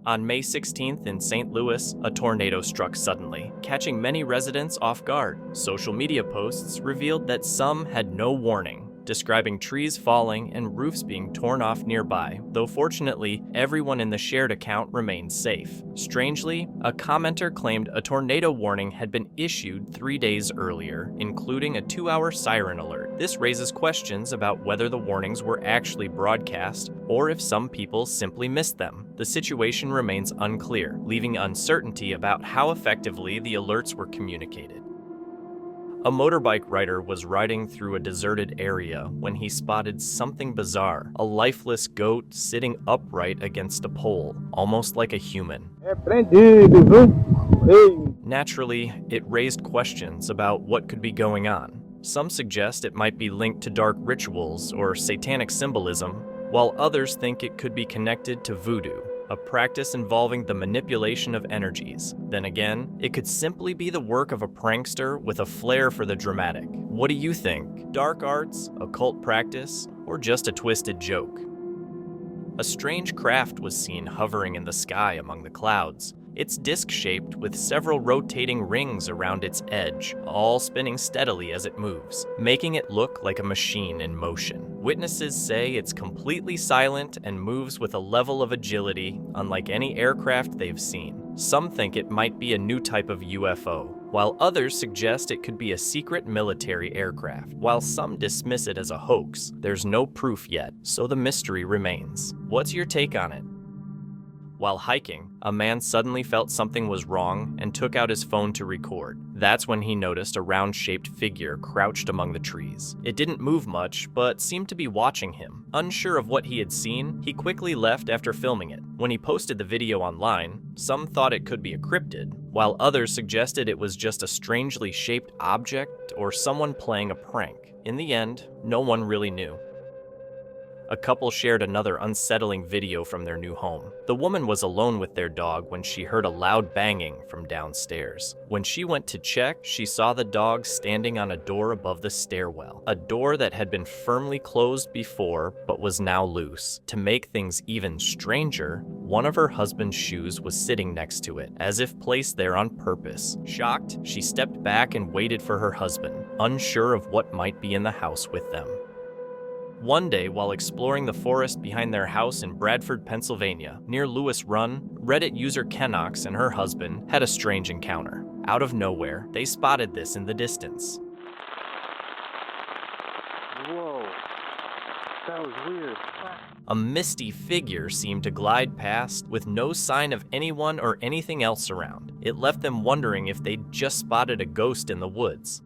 On May 16th in St. Louis, a tornado struck suddenly, catching many residents off guard. Social media posts revealed that some had no warning, describing trees falling and roofs being torn off nearby, though fortunately, everyone in the shared account remained safe. Strangely, a commenter claimed a tornado warning had been issued 3 days earlier, including a 2-hour siren alert. This raises questions about whether the warnings were actually broadcast or if some people simply missed them. The situation remains unclear, leaving uncertainty about how effectively the alerts were communicated. A motorbike rider was riding through a deserted area when he spotted something bizarre, a lifeless goat sitting upright against a pole, almost like a human. Naturally, it raised questions about what could be going on. Some suggest it might be linked to dark rituals or satanic symbolism, while others think it could be connected to voodoo, a practice involving the manipulation of energies. Then again, it could simply be the work of a prankster with a flair for the dramatic. What do you think? Dark arts, occult practice, or just a twisted joke? A strange craft was seen hovering in the sky among the clouds. It's disc-shaped with several rotating rings around its edge, all spinning steadily as it moves, making it look like a machine in motion. Witnesses say it's completely silent and moves with a level of agility unlike any aircraft they've seen. Some think it might be a new type of UFO, while others suggest it could be a secret military aircraft. While some dismiss it as a hoax, there's no proof yet, so the mystery remains. What's your take on it? While hiking, a man suddenly felt something was wrong and took out his phone to record. That's when he noticed a round-shaped figure crouched among the trees. It didn't move much, but seemed to be watching him. Unsure of what he had seen, he quickly left after filming it. When he posted the video online, some thought it could be a cryptid, while others suggested it was just a strangely shaped object or someone playing a prank. In the end, no one really knew. A couple shared another unsettling video from their new home. The woman was alone with their dog when she heard a loud banging from downstairs. When she went to check, she saw the dog standing on a door above the stairwell, a door that had been firmly closed before but was now loose. To make things even stranger, one of her husband's shoes was sitting next to it, as if placed there on purpose. Shocked, she stepped back and waited for her husband, unsure of what might be in the house with them. One day, while exploring the forest behind their house in Bradford, Pennsylvania, near Lewis Run, Reddit user Kenox and her husband had a strange encounter. Out of nowhere, they spotted this in the distance. Whoa, that was weird. A misty figure seemed to glide past with no sign of anyone or anything else around. It left them wondering if they'd just spotted a ghost in the woods.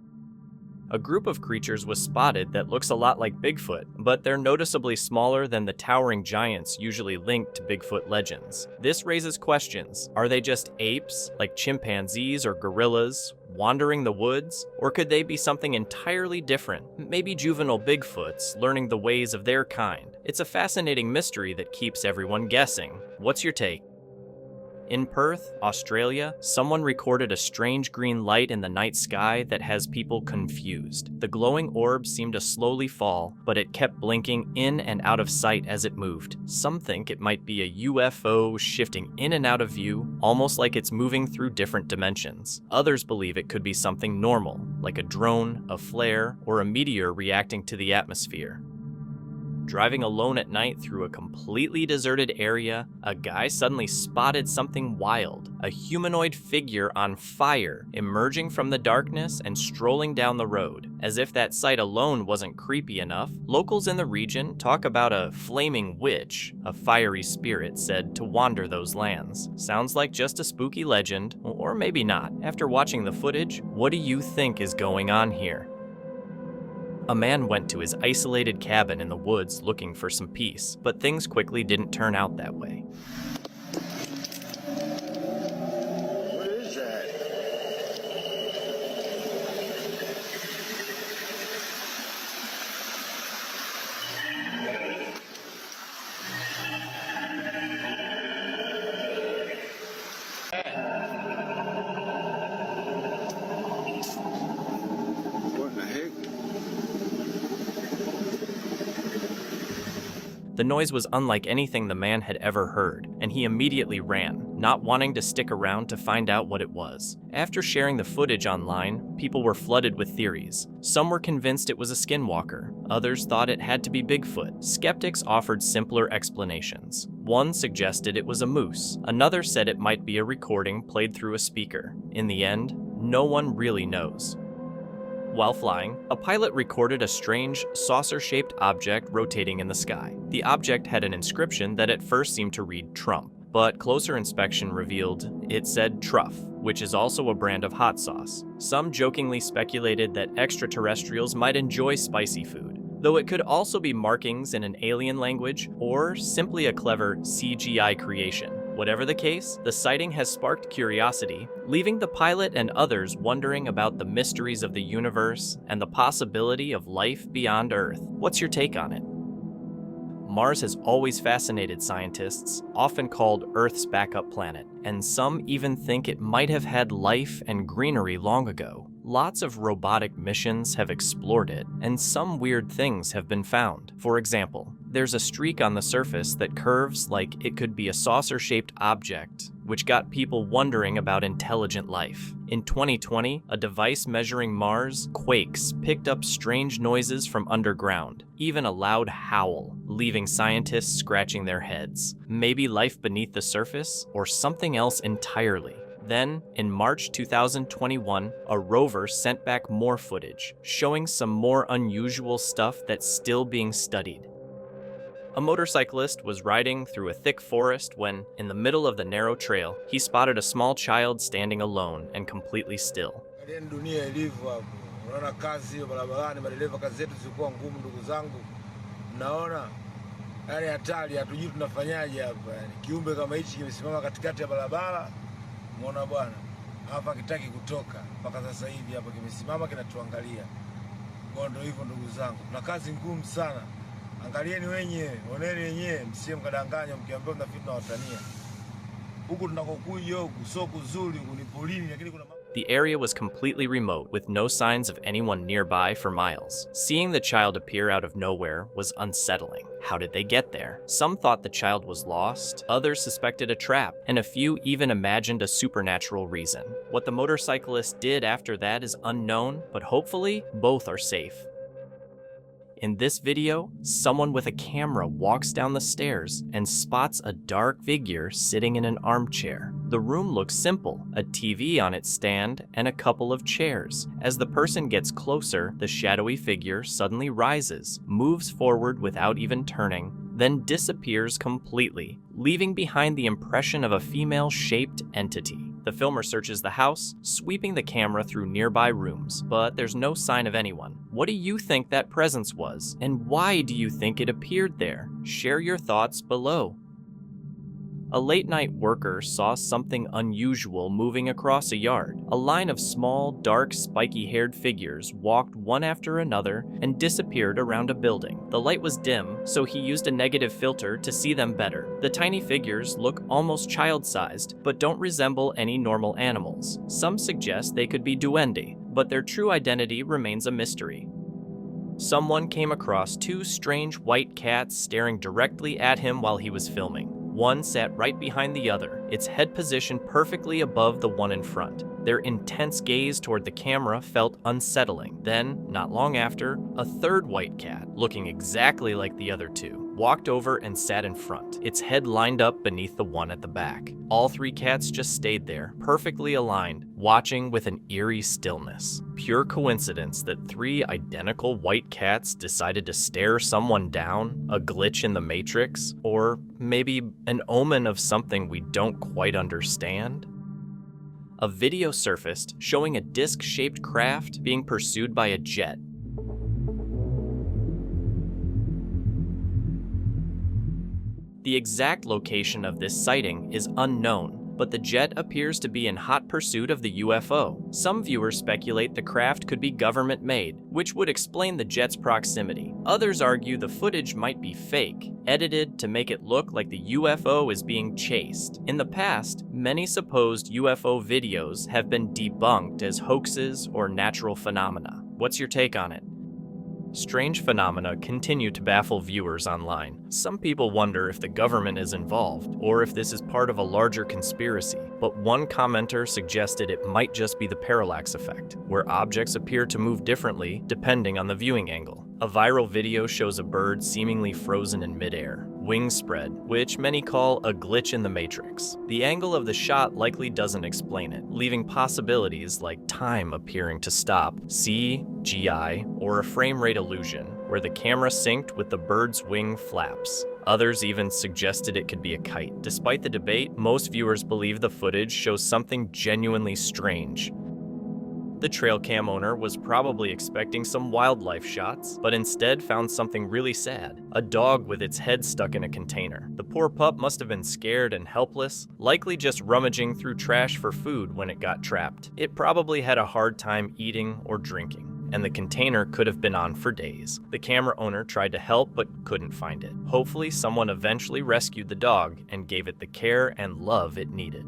A group of creatures was spotted that looks a lot like Bigfoot, but they're noticeably smaller than the towering giants usually linked to Bigfoot legends. This raises questions. Are they just apes, like chimpanzees or gorillas, wandering the woods? Or could they be something entirely different? Maybe juvenile Bigfoots learning the ways of their kind. It's a fascinating mystery that keeps everyone guessing. What's your take? In Perth, Australia, someone recorded a strange green light in the night sky that has people confused. The glowing orb seemed to slowly fall, but it kept blinking in and out of sight as it moved. Some think it might be a UFO shifting in and out of view, almost like it's moving through different dimensions. Others believe it could be something normal, like a drone, a flare, or a meteor reacting to the atmosphere. Driving alone at night through a completely deserted area, a guy suddenly spotted something wild, a humanoid figure on fire emerging from the darkness and strolling down the road. As if that sight alone wasn't creepy enough, locals in the region talk about a flaming witch, a fiery spirit said to wander those lands. Sounds like just a spooky legend, or maybe not. After watching the footage, what do you think is going on here? A man went to his isolated cabin in the woods looking for some peace, but things quickly didn't turn out that way. What is that? What in the heck? The noise was unlike anything the man had ever heard, and he immediately ran, not wanting to stick around to find out what it was. After sharing the footage online, people were flooded with theories. Some were convinced it was a skinwalker, others thought it had to be Bigfoot. Skeptics offered simpler explanations. One suggested it was a moose, another said it might be a recording played through a speaker. In the end, no one really knows. While flying, a pilot recorded a strange, saucer-shaped object rotating in the sky. The object had an inscription that at first seemed to read Trump, but closer inspection revealed it said Truff, which is also a brand of hot sauce. Some jokingly speculated that extraterrestrials might enjoy spicy food, though it could also be markings in an alien language or simply a clever CGI creation. Whatever the case, the sighting has sparked curiosity, leaving the pilot and others wondering about the mysteries of the universe and the possibility of life beyond Earth. What's your take on it? Mars has always fascinated scientists, often called Earth's backup planet, and some even think it might have had life and greenery long ago. Lots of robotic missions have explored it, and some weird things have been found. For example, there's a streak on the surface that curves like it could be a saucer-shaped object, which got people wondering about intelligent life. In 2020, a device measuring Mars quakes picked up strange noises from underground, even a loud howl, leaving scientists scratching their heads. Maybe life beneath the surface, or something else entirely. Then, in March 2021, a rover sent back more footage, showing some more unusual stuff that's still being studied. A motorcyclist was riding through a thick forest when, in the middle of the narrow trail, he spotted a small child standing alone and completely still. Dunia ilivyo hapo. Unaona kazi hiyo barabarani, madereva kazi zetu zilikuwa ngumu ndugu zangu. Mnaona? Yaani hatari, hatujui tunafanyaje hapa. Yaani kiumbe kama hichi kimesimama katikati ya barabara. Umeona bwana? Hapa kitaki kutoka. Mpaka sasa hivi hapa kimesimama kinatuangalia. Kwa ndio hivyo ndugu zangu. Tuna kazi ngumu sana. Angalieni wenyewe, oneni wenyewe, msiye mkadanganya mkiambiwa mnafikiri tunawatania. Huku tunakokuja huku sio kuzuri, huku ni polini lakini kuna The area was completely remote, with no signs of anyone nearby for miles. Seeing the child appear out of nowhere was unsettling. How did they get there? Some thought the child was lost, others suspected a trap, and a few even imagined a supernatural reason. What the motorcyclist did after that is unknown, but hopefully, both are safe. In this video, someone with a camera walks down the stairs and spots a dark figure sitting in an armchair. The room looks simple, a TV on its stand and a couple of chairs. As the person gets closer, the shadowy figure suddenly rises, moves forward without even turning, then disappears completely, leaving behind the impression of a female-shaped entity. The filmer searches the house, sweeping the camera through nearby rooms, but there's no sign of anyone. What do you think that presence was, and why do you think it appeared there? Share your thoughts below. A late-night worker saw something unusual moving across a yard. A line of small, dark, spiky-haired figures walked one after another and disappeared around a building. The light was dim, so he used a negative filter to see them better. The tiny figures look almost child-sized, but don't resemble any normal animals. Some suggest they could be duende, but their true identity remains a mystery. Someone came across two strange white cats staring directly at him while he was filming. One sat right behind the other, its head positioned perfectly above the one in front. Their intense gaze toward the camera felt unsettling. Then, not long after, a third white cat, looking exactly like the other two, walked over and sat in front, its head lined up beneath the one at the back. All three cats just stayed there, perfectly aligned, watching with an eerie stillness. Pure coincidence that three identical white cats decided to stare someone down? A glitch in the Matrix? Or maybe an omen of something we don't quite understand? A video surfaced showing a disc-shaped craft being pursued by a jet. The exact location of this sighting is unknown, but the jet appears to be in hot pursuit of the UFO. Some viewers speculate the craft could be government-made, which would explain the jet's proximity. Others argue the footage might be fake, edited to make it look like the UFO is being chased. In the past, many supposed UFO videos have been debunked as hoaxes or natural phenomena. What's your take on it? Strange phenomena continue to baffle viewers online. Some people wonder if the government is involved, or if this is part of a larger conspiracy. But one commenter suggested it might just be the parallax effect, where objects appear to move differently depending on the viewing angle. A viral video shows a bird seemingly frozen in midair, wings spread, which many call a glitch in the Matrix. The angle of the shot likely doesn't explain it, leaving possibilities like time appearing to stop, CGI, or a frame rate illusion, where the camera synced with the bird's wing flaps. Others even suggested it could be a kite. Despite the debate, most viewers believe the footage shows something genuinely strange. The trail cam owner was probably expecting some wildlife shots, but instead found something really sad. A dog with its head stuck in a container. The poor pup must have been scared and helpless, likely just rummaging through trash for food when it got trapped. It probably had a hard time eating or drinking, and the container could have been on for days. The camera owner tried to help but couldn't find it. Hopefully someone eventually rescued the dog and gave it the care and love it needed.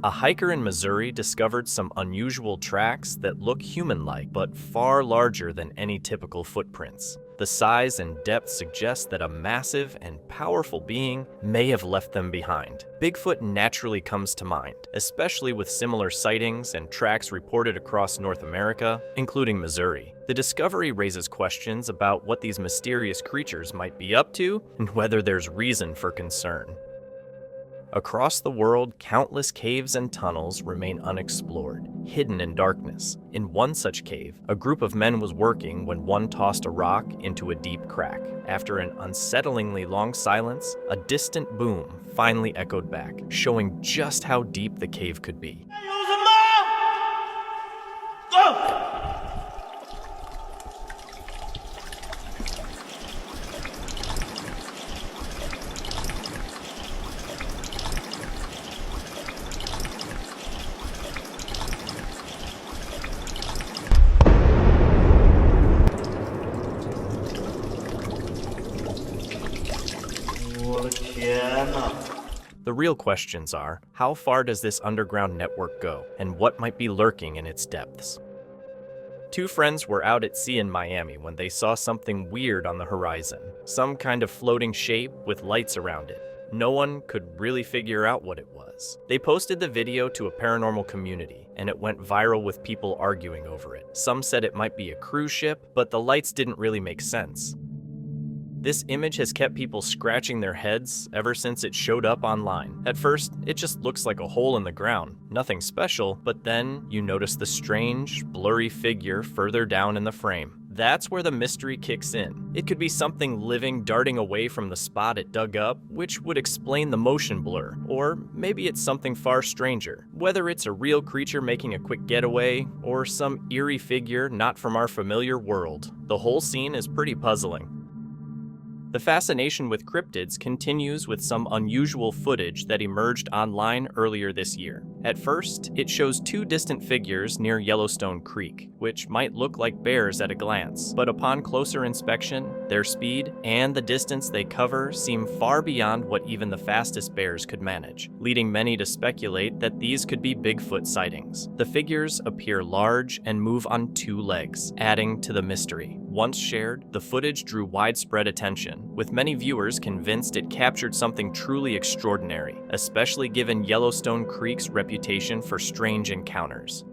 A hiker in Missouri discovered some unusual tracks that look human-like, but far larger than any typical footprints. The size and depth suggest that a massive and powerful being may have left them behind. Bigfoot naturally comes to mind, especially with similar sightings and tracks reported across North America, including Missouri. The discovery raises questions about what these mysterious creatures might be up to and whether there's reason for concern. Across the world, countless caves and tunnels remain unexplored, hidden in darkness. In one such cave, a group of men was working when one tossed a rock into a deep crack. After an unsettlingly long silence, a distant boom finally echoed back, showing just how deep the cave could be. The real questions are, how far does this underground network go, and what might be lurking in its depths? Two friends were out at sea in Miami when they saw something weird on the horizon, some kind of floating shape with lights around it. No one could really figure out what it was. They posted the video to a paranormal community, and it went viral with people arguing over it. Some said it might be a cruise ship, but the lights didn't really make sense. This image has kept people scratching their heads ever since it showed up online. At first, it just looks like a hole in the ground, nothing special, but then you notice the strange, blurry figure further down in the frame. That's where the mystery kicks in. It could be something living darting away from the spot it dug up, which would explain the motion blur. Or maybe it's something far stranger. Whether it's a real creature making a quick getaway, or some eerie figure not from our familiar world, the whole scene is pretty puzzling. The fascination with cryptids continues with some unusual footage that emerged online earlier this year. At first, it shows two distant figures near Yellowstone Creek, which might look like bears at a glance, but upon closer inspection, their speed and the distance they cover seem far beyond what even the fastest bears could manage, leading many to speculate that these could be Bigfoot sightings. The figures appear large and move on two legs, adding to the mystery. Once shared, the footage drew widespread attention, with many viewers convinced it captured something truly extraordinary, especially given Yellowstone Creek's reputation for strange encounters.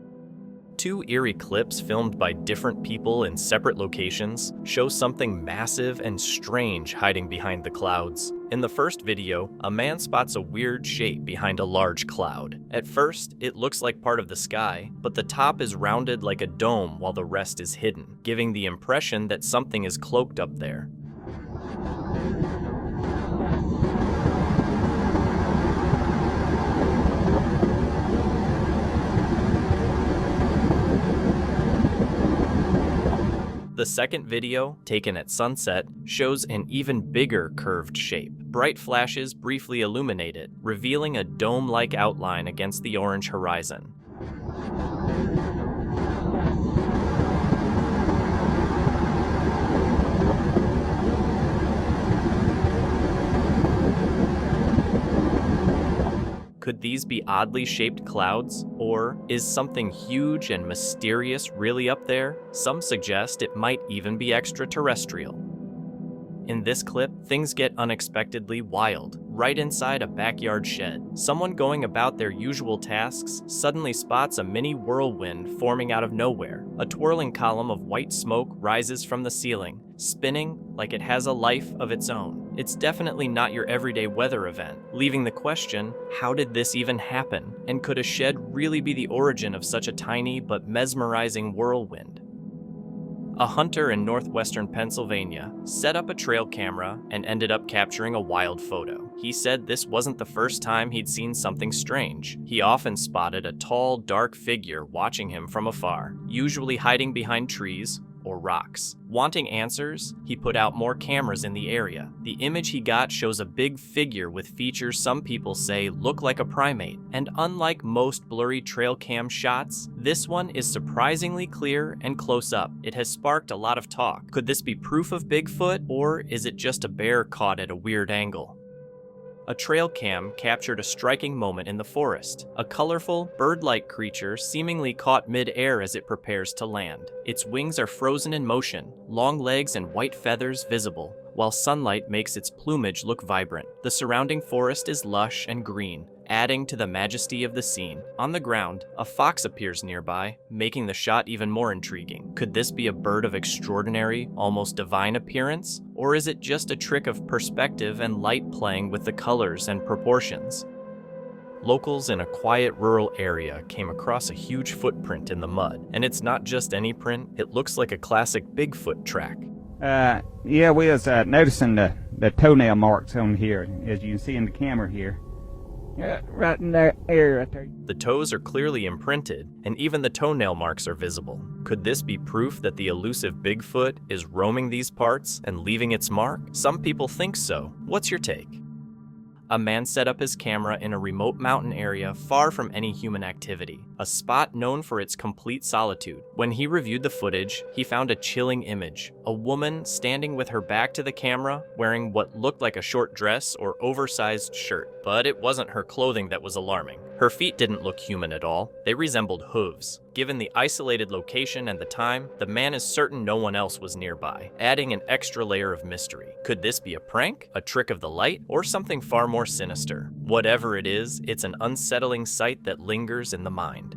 Two eerie clips filmed by different people in separate locations show something massive and strange hiding behind the clouds. In the first video, a man spots a weird shape behind a large cloud. At first, it looks like part of the sky, but the top is rounded like a dome while the rest is hidden, giving the impression that something is cloaked up there. The second video, taken at sunset, shows an even bigger curved shape. Bright flashes briefly illuminate it, revealing a dome-like outline against the orange horizon. Could these be oddly shaped clouds? Or is something huge and mysterious really up there? Some suggest it might even be extraterrestrial. In this clip, things get unexpectedly wild. Right inside a backyard shed, someone going about their usual tasks suddenly spots a mini whirlwind forming out of nowhere. A twirling column of white smoke rises from the ceiling, spinning like it has a life of its own. It's definitely not your everyday weather event, leaving the question, how did this even happen? And could a shed really be the origin of such a tiny but mesmerizing whirlwind? A hunter in northwestern Pennsylvania set up a trail camera and ended up capturing a wild photo. He said this wasn't the first time he'd seen something strange. He often spotted a tall, dark figure watching him from afar, usually hiding behind trees or rocks. Wanting answers, he put out more cameras in the area. The image he got shows a big figure with features some people say look like a primate. And unlike most blurry trail cam shots, this one is surprisingly clear and close up. It has sparked a lot of talk. Could this be proof of Bigfoot, or is it just a bear caught at a weird angle? A trail cam captured a striking moment in the forest. A colorful, bird-like creature seemingly caught mid-air as it prepares to land. Its wings are frozen in motion, long legs and white feathers visible, while sunlight makes its plumage look vibrant. The surrounding forest is lush and green, adding to the majesty of the scene. On the ground, a fox appears nearby, making the shot even more intriguing. Could this be a bird of extraordinary, almost divine appearance? Or is it just a trick of perspective and light playing with the colors and proportions? Locals in a quiet rural area came across a huge footprint in the mud, and it's not just any print, it looks like a classic Bigfoot track. Yeah, we was noticing the toenail marks on here, as you can see in the camera here. Yeah, right in that area right there. The toes are clearly imprinted, and even the toenail marks are visible. Could this be proof that the elusive Bigfoot is roaming these parts and leaving its mark? Some people think so. What's your take? A man set up his camera in a remote mountain area far from any human activity, a spot known for its complete solitude. When he reviewed the footage, he found a chilling image. A woman standing with her back to the camera, wearing what looked like a short dress or oversized shirt. But it wasn't her clothing that was alarming. Her feet didn't look human at all. They resembled hooves. Given the isolated location and the time, the man is certain no one else was nearby, adding an extra layer of mystery. Could this be a prank, a trick of the light, or something far more sinister? Whatever it is, it's an unsettling sight that lingers in the mind.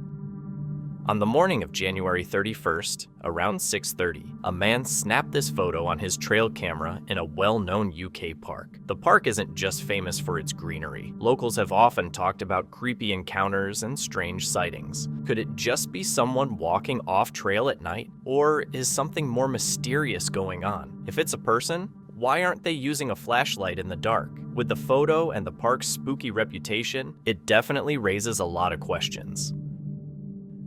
On the morning of January 31st, around 6:30, a man snapped this photo on his trail camera in a well-known UK park. The park isn't just famous for its greenery. Locals have often talked about creepy encounters and strange sightings. Could it just be someone walking off-trail at night? Or is something more mysterious going on? If it's a person, why aren't they using a flashlight in the dark? With the photo and the park's spooky reputation, it definitely raises a lot of questions.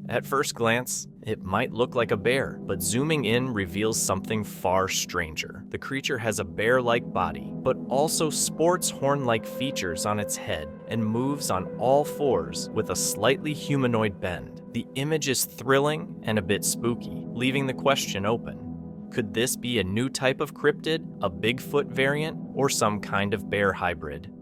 At first glance, it might look like a bear, but zooming in reveals something far stranger. The creature has a bear-like body, but also sports horn-like features on its head and moves on all fours with a slightly humanoid bend. The image is thrilling and a bit spooky, leaving the question open. Could this be a new type of cryptid, a Bigfoot variant, or some kind of bear hybrid?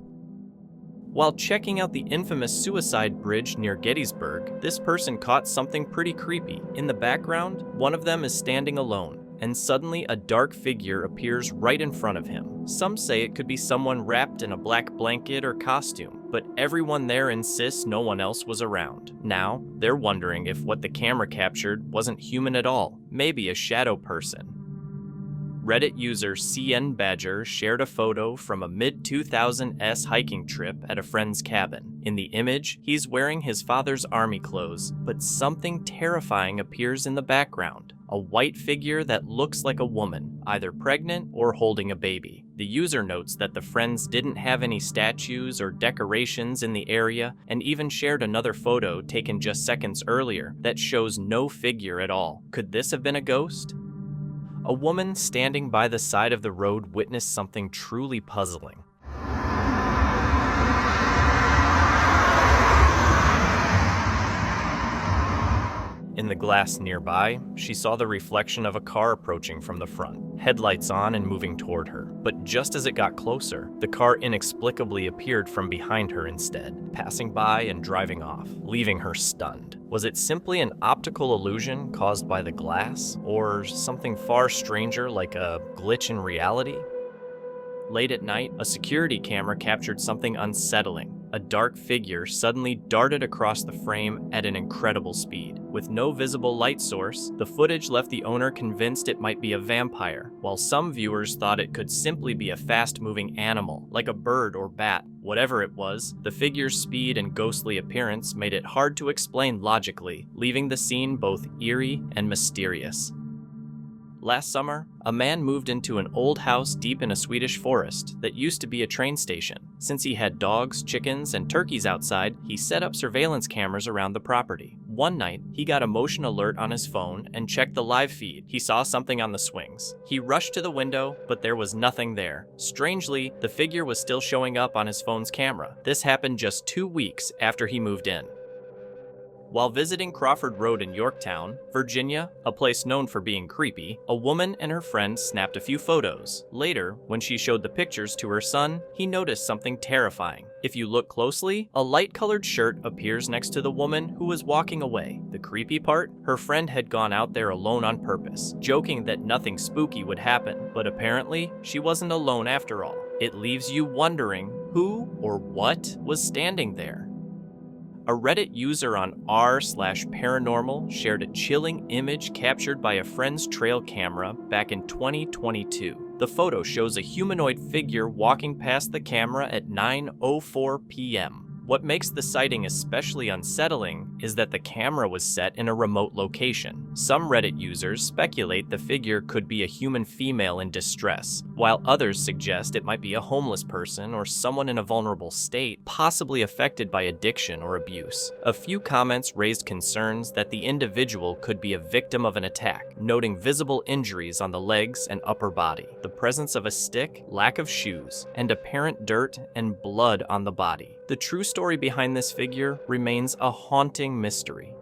While checking out the infamous suicide bridge near Gettysburg, this person caught something pretty creepy. In the background, one of them is standing alone, and suddenly a dark figure appears right in front of him. Some say it could be someone wrapped in a black blanket or costume, but everyone there insists no one else was around. Now, they're wondering if what the camera captured wasn't human at all, maybe a shadow person. Reddit user CN Badger shared a photo from a mid-2000s hiking trip at a friend's cabin. In the image, he's wearing his father's army clothes, but something terrifying appears in the background. A white figure that looks like a woman, either pregnant or holding a baby. The user notes that the friends didn't have any statues or decorations in the area, and even shared another photo taken just seconds earlier that shows no figure at all. Could this have been a ghost? A woman standing by the side of the road witnessed something truly puzzling. In the glass nearby, she saw the reflection of a car approaching from the front, headlights on and moving toward her. But just as it got closer, the car inexplicably appeared from behind her instead, passing by and driving off, leaving her stunned. Was it simply an optical illusion caused by the glass, or something far stranger like a glitch in reality? Late at night, a security camera captured something unsettling. A dark figure suddenly darted across the frame at an incredible speed. With no visible light source, the footage left the owner convinced it might be a vampire, while some viewers thought it could simply be a fast-moving animal, like a bird or bat. Whatever it was, the figure's speed and ghostly appearance made it hard to explain logically, leaving the scene both eerie and mysterious. Last summer, a man moved into an old house deep in a Swedish forest that used to be a train station. Since he had dogs, chickens, and turkeys outside, he set up surveillance cameras around the property. One night, he got a motion alert on his phone and checked the live feed. He saw something on the swings. He rushed to the window, but there was nothing there. Strangely, the figure was still showing up on his phone's camera. This happened just 2 weeks after he moved in. While visiting Crawford Road in Yorktown, Virginia, a place known for being creepy, a woman and her friend snapped a few photos. Later, when she showed the pictures to her son, he noticed something terrifying. If you look closely, a light-colored shirt appears next to the woman who was walking away. The creepy part? Her friend had gone out there alone on purpose, joking that nothing spooky would happen, but apparently, she wasn't alone after all. It leaves you wondering who or what was standing there. A Reddit user on r/paranormal shared a chilling image captured by a friend's trail camera back in 2022. The photo shows a humanoid figure walking past the camera at 9:04 p.m. What makes the sighting especially unsettling is that the camera was set in a remote location. Some Reddit users speculate the figure could be a human female in distress, while others suggest it might be a homeless person or someone in a vulnerable state, possibly affected by addiction or abuse. A few comments raised concerns that the individual could be a victim of an attack, noting visible injuries on the legs and upper body, the presence of a stick, lack of shoes, and apparent dirt and blood on the body. The true story behind this figure remains a haunting mystery.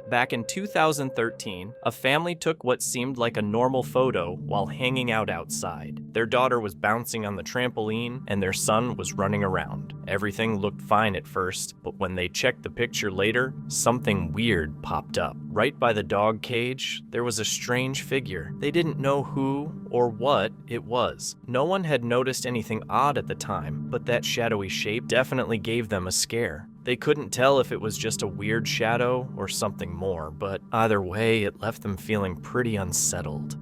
Back in 2013, a family took what seemed like a normal photo while hanging out outside. Their daughter was bouncing on the trampoline and their son was running around. Everything looked fine at first, but when they checked the picture later, something weird popped up. Right by the dog cage, there was a strange figure. They didn't know who or what it was. No one had noticed anything odd at the time, but that shadowy shape definitely gave them a scare. They couldn't tell if it was just a weird shadow or something more, but either way, it left them feeling pretty unsettled.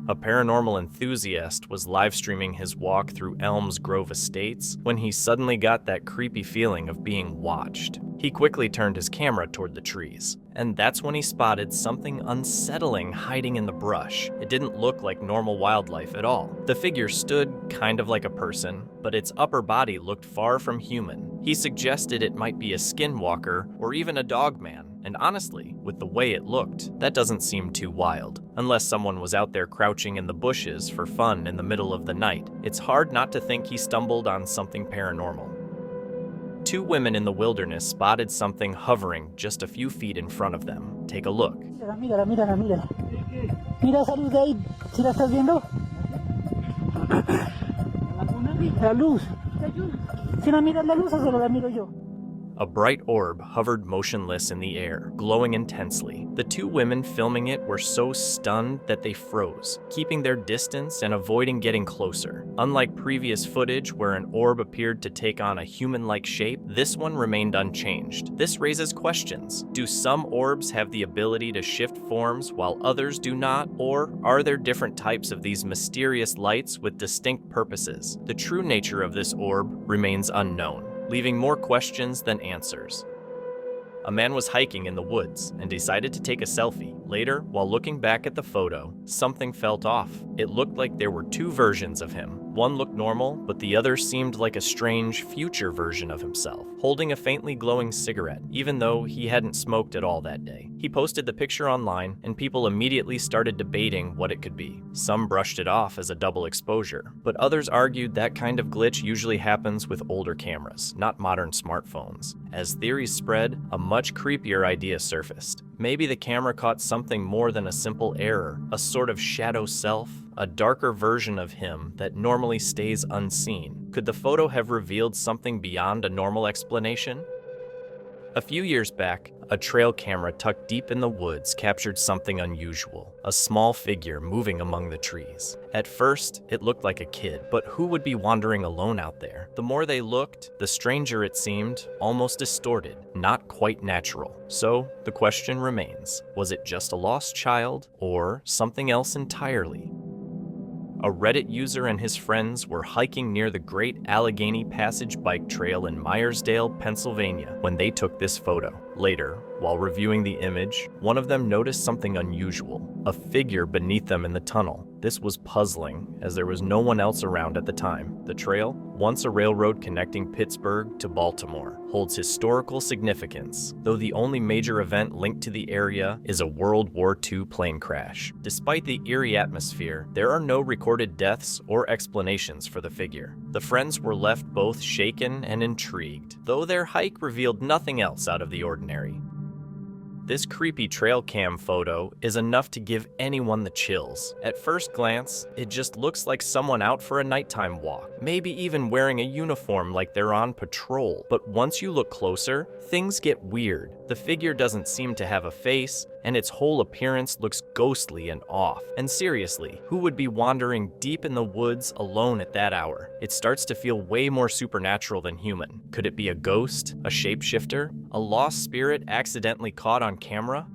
A paranormal enthusiast was live streaming his walk through Elms Grove Estates when he suddenly got that creepy feeling of being watched. He quickly turned his camera toward the trees, and that's when he spotted something unsettling hiding in the brush. It didn't look like normal wildlife at all. The figure stood kind of like a person, but its upper body looked far from human. He suggested it might be a skinwalker or even a dogman, And honestly, with the way it looked, that doesn't seem too wild. Unless someone was out there crouching in the bushes for fun in the middle of the night, it's hard not to think he stumbled on something paranormal. 2 women in the wilderness spotted something hovering just a few feet in front of them. Take a look. Mírala, mírala, mírala, mírala. Mira esa luz de ahí. ¿Sí la estás viendo? La luz. ¿Sí la miras la luz o solo la miro yo? A bright orb hovered motionless in the air, glowing intensely. The 2 women filming it were so stunned that they froze, keeping their distance and avoiding getting closer. Unlike previous footage where an orb appeared to take on a human-like shape, this one remained unchanged. This raises questions. Do some orbs have the ability to shift forms while others do not? Or are there different types of these mysterious lights with distinct purposes? The true nature of this orb remains unknown, leaving more questions than answers. A man was hiking in the woods and decided to take a selfie. Later, while looking back at the photo, something felt off. It looked like there were 2 versions of him. One looked normal, but the other seemed like a strange future version of himself, holding a faintly glowing cigarette, even though he hadn't smoked at all that day. He posted the picture online, and people immediately started debating what it could be. Some brushed it off as a double exposure, but others argued that kind of glitch usually happens with older cameras, not modern smartphones. As theories spread, a much creepier idea surfaced. Maybe the camera caught something more than a simple error, a sort of shadow self, a darker version of him that normally stays unseen. Could the photo have revealed something beyond a normal explanation? A few years back, a trail camera tucked deep in the woods captured something unusual, a small figure moving among the trees. At first, it looked like a kid, but who would be wandering alone out there? The more they looked, the stranger it seemed, almost distorted, not quite natural. So, the question remains, was it just a lost child, or something else entirely? A Reddit user and his friends were hiking near the Great Allegheny Passage bike trail in Myersdale, Pennsylvania, when they took this photo. Later, while reviewing the image, one of them noticed something unusual, a figure beneath them in the tunnel. This was puzzling, as there was no one else around at the time. The trail, once a railroad connecting Pittsburgh to Baltimore, holds historical significance, though the only major event linked to the area is a World War II plane crash. Despite the eerie atmosphere, there are no recorded deaths or explanations for the figure. The friends were left both shaken and intrigued, though their hike revealed nothing else out of the ordinary. This creepy trail cam photo is enough to give anyone the chills. At first glance, it just looks like someone out for a nighttime walk, maybe even wearing a uniform like they're on patrol. But once you look closer, things get weird. The figure doesn't seem to have a face, and its whole appearance looks ghostly and off. And seriously, who would be wandering deep in the woods alone at that hour? It starts to feel way more supernatural than human. Could it be a ghost, a shapeshifter, a lost spirit accidentally caught on camera?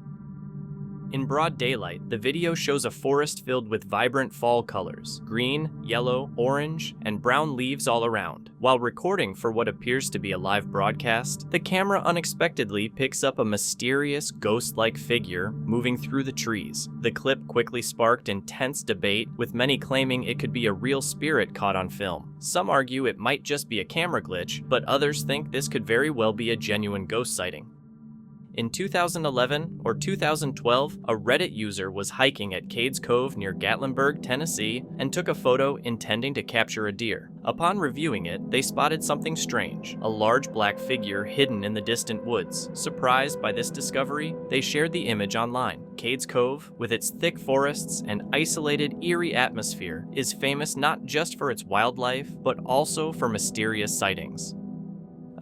In broad daylight, the video shows a forest filled with vibrant fall colors, green, yellow, orange, and brown leaves all around. While recording for what appears to be a live broadcast, the camera unexpectedly picks up a mysterious, ghost-like figure moving through the trees. The clip quickly sparked intense debate, with many claiming it could be a real spirit caught on film. Some argue it might just be a camera glitch, but others think this could very well be a genuine ghost sighting. In 2011 or 2012, a Reddit user was hiking at Cades Cove near Gatlinburg, Tennessee, and took a photo intending to capture a deer. Upon reviewing it, they spotted something strange, a large black figure hidden in the distant woods. Surprised by this discovery, they shared the image online. Cades Cove, with its thick forests and isolated, eerie atmosphere, is famous not just for its wildlife, but also for mysterious sightings.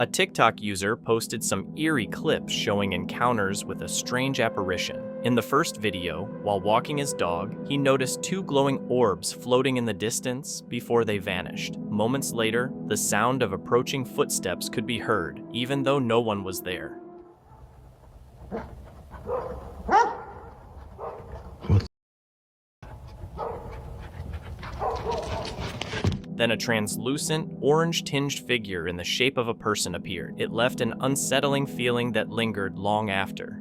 A TikTok user posted some eerie clips showing encounters with a strange apparition. In the first video, while walking his dog, he noticed 2 glowing orbs floating in the distance before they vanished. Moments later, the sound of approaching footsteps could be heard, even though no one was there. Then a translucent, orange-tinged figure in the shape of a person appeared. It left an unsettling feeling that lingered long after.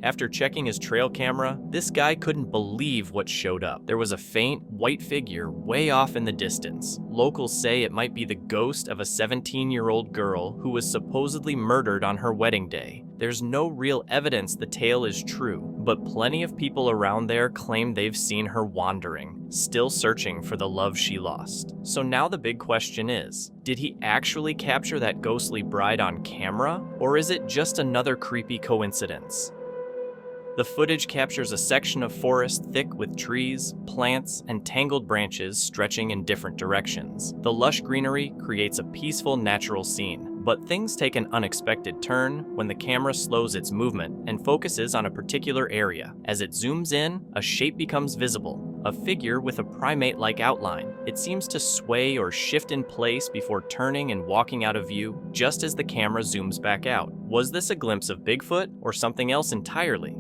After checking his trail camera, this guy couldn't believe what showed up. There was a faint, white figure way off in the distance. Locals say it might be the ghost of a 17-year-old girl who was supposedly murdered on her wedding day. There's no real evidence the tale is true, but plenty of people around there claim they've seen her wandering, still searching for the love she lost. So now the big question is, did he actually capture that ghostly bride on camera, or is it just another creepy coincidence? The footage captures a section of forest thick with trees, plants, and tangled branches stretching in different directions. The lush greenery creates a peaceful natural scene, but things take an unexpected turn when the camera slows its movement and focuses on a particular area. As it zooms in, a shape becomes visible, a figure with a primate-like outline. It seems to sway or shift in place before turning and walking out of view, just as the camera zooms back out. Was this a glimpse of Bigfoot or something else entirely?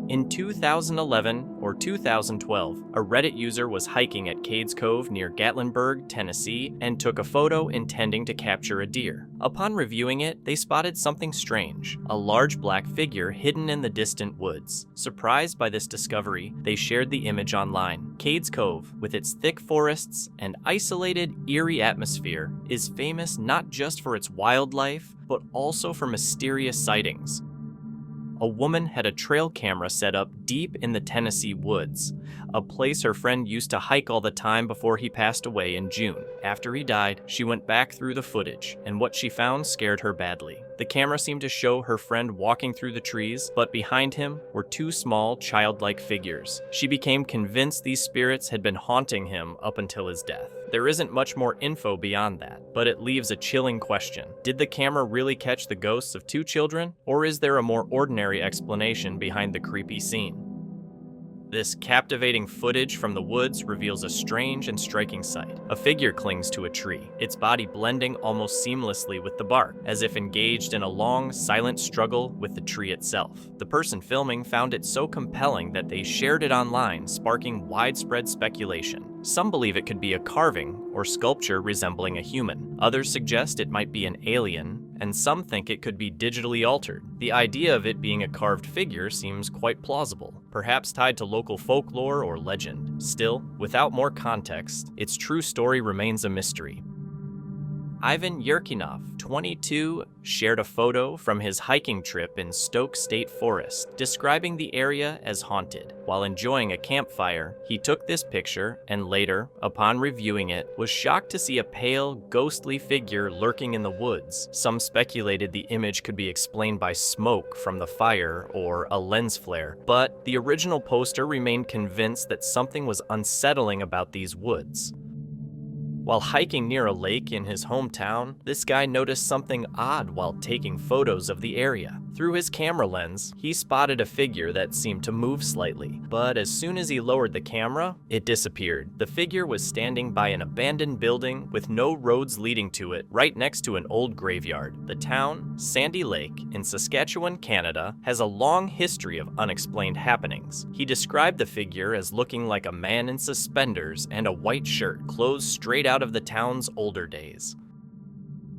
In 2011 or 2012, a Reddit user was hiking at Cades Cove near Gatlinburg, Tennessee, and took a photo intending to capture a deer. Upon reviewing it, they spotted something strange, a large black figure hidden in the distant woods. Surprised by this discovery, they shared the image online. Cades Cove, with its thick forests and isolated, eerie atmosphere, is famous not just for its wildlife, but also for mysterious sightings. A woman had a trail camera set up deep in the Tennessee woods, a place her friend used to hike all the time before he passed away in June. After he died, she went back through the footage, and what she found scared her badly. The camera seemed to show her friend walking through the trees, but behind him were two small, childlike figures. She became convinced these spirits had been haunting him up until his death. There isn't much more info beyond that, but it leaves a chilling question. Did the camera really catch the ghosts of two children, or is there a more ordinary explanation behind the creepy scene? This captivating footage from the woods reveals a strange and striking sight. A figure clings to a tree, its body blending almost seamlessly with the bark, as if engaged in a long, silent struggle with the tree itself. The person filming found it so compelling that they shared it online, sparking widespread speculation. Some believe it could be a carving or sculpture resembling a human. Others suggest it might be an alien, and some think it could be digitally altered. The idea of it being a carved figure seems quite plausible, perhaps tied to local folklore or legend. Still, without more context, its true story remains a mystery. Ivan Yurkinov, 22, shared a photo from his hiking trip in Stoke State Forest, describing the area as haunted. While enjoying a campfire, he took this picture and later, upon reviewing it, was shocked to see a pale, ghostly figure lurking in the woods. Some speculated the image could be explained by smoke from the fire or a lens flare, but the original poster remained convinced that something was unsettling about these woods. While hiking near a lake in his hometown, this guy noticed something odd while taking photos of the area. Through his camera lens, he spotted a figure that seemed to move slightly, but as soon as he lowered the camera, it disappeared. The figure was standing by an abandoned building with no roads leading to it, right next to an old graveyard. The town, Sandy Lake, in Saskatchewan, Canada, has a long history of unexplained happenings. He described the figure as looking like a man in suspenders and a white shirt, clothes straight out of the town's older days.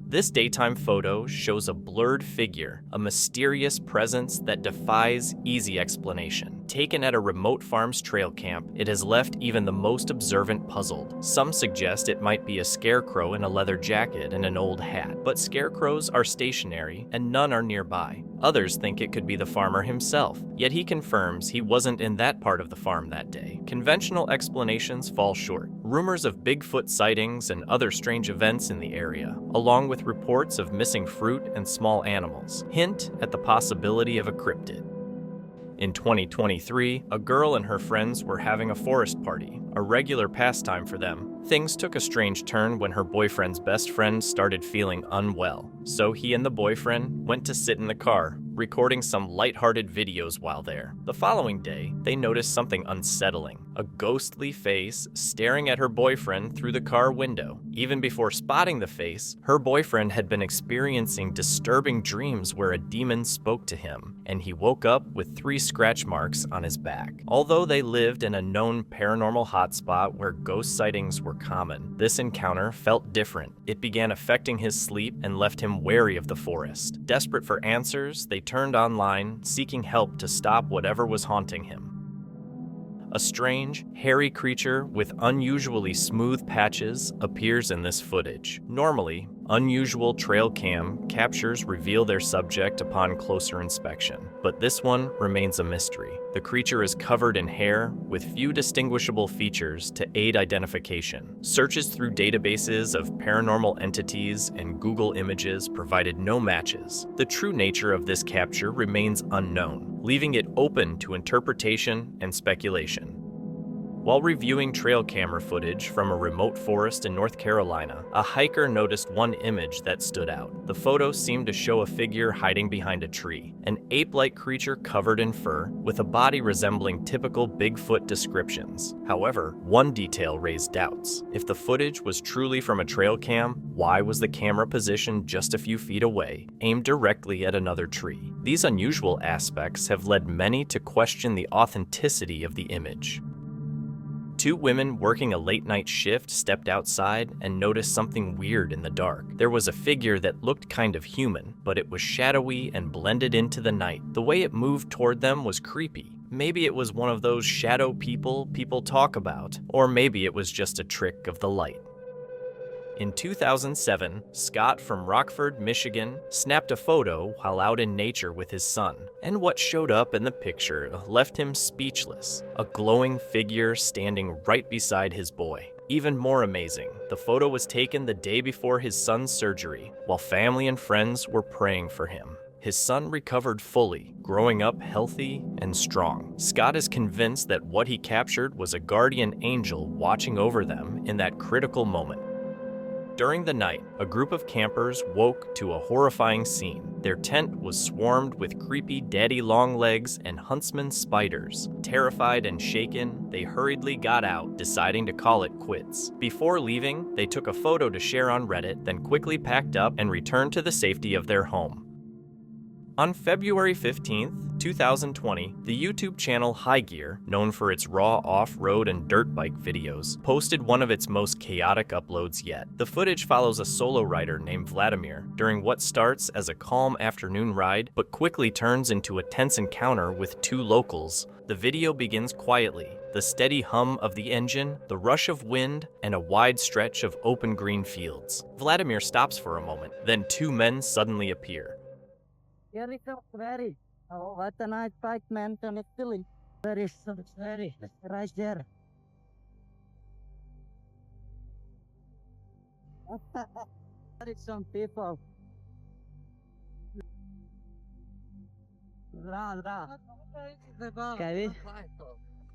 This daytime photo shows a blurred figure, a mysterious presence that defies easy explanation. Taken at a remote farm's trail camp, it has left even the most observant puzzled. Some suggest it might be a scarecrow in a leather jacket and an old hat, but scarecrows are stationary and none are nearby. Others think it could be the farmer himself, yet he confirms he wasn't in that part of the farm that day. Conventional explanations fall short. Rumors of Bigfoot sightings and other strange events in the area, along with reports of missing fruit and small animals, hint at the possibility of a cryptid. In 2023, a girl and her friends were having a forest party, a regular pastime for them. Things took a strange turn when her boyfriend's best friend started feeling unwell, so he and the boyfriend went to sit in the car, recording some lighthearted videos while there. The following day, they noticed something unsettling, a ghostly face staring at her boyfriend through the car window. Even before spotting the face, her boyfriend had been experiencing disturbing dreams where a demon spoke to him, and he woke up with 3 scratch marks on his back. Although they lived in a known paranormal hotspot where ghost sightings were common, this encounter felt different. It began affecting his sleep and left him wary of the forest. Desperate for answers, they turned online, seeking help to stop whatever was haunting him. A strange, hairy creature with unusually smooth patches appears in this footage. Normally, Unusual trail cam captures reveal their subject upon closer inspection, but this one remains a mystery. The creature is covered in hair with few distinguishable features to aid identification. Searches through databases of paranormal entities and Google Images provided no matches. The true nature of this capture remains unknown, leaving it open to interpretation and speculation. While reviewing trail camera footage from a remote forest in North Carolina, a hiker noticed one image that stood out. The photo seemed to show a figure hiding behind a tree, an ape-like creature covered in fur, with a body resembling typical Bigfoot descriptions. However, one detail raised doubts. If the footage was truly from a trail cam, why was the camera positioned just a few feet away, aimed directly at another tree? These unusual aspects have led many to question the authenticity of the image. Two women working a late-night shift stepped outside and noticed something weird in the dark. There was a figure that looked kind of human, but it was shadowy and blended into the night. The way it moved toward them was creepy. Maybe it was one of those shadow people talk about, or maybe it was just a trick of the light. In 2007, Scott from Rockford, Michigan, snapped a photo while out in nature with his son, and what showed up in the picture left him speechless, a glowing figure standing right beside his boy. Even more amazing, the photo was taken the day before his son's surgery, while family and friends were praying for him. His son recovered fully, growing up healthy and strong. Scott is convinced that what he captured was a guardian angel watching over them in that critical moment. During the night, a group of campers woke to a horrifying scene. Their tent was swarmed with creepy daddy longlegs and huntsman spiders. Terrified and shaken, they hurriedly got out, deciding to call it quits. Before leaving, they took a photo to share on Reddit, then quickly packed up and returned to the safety of their home. On February 15th, 2020, the YouTube channel High Gear, known for its raw off-road and dirt bike videos, posted one of its most chaotic uploads yet. The footage follows a solo rider named Vladimir during what starts as a calm afternoon ride, but quickly turns into a tense encounter with two locals. The video begins quietly, the steady hum of the engine, the rush of wind, and a wide stretch of open green fields. Vladimir stops for a moment, then two men suddenly appear. Very. Oh, what a nice bike, man. And it's feeling very, right there. There is some people.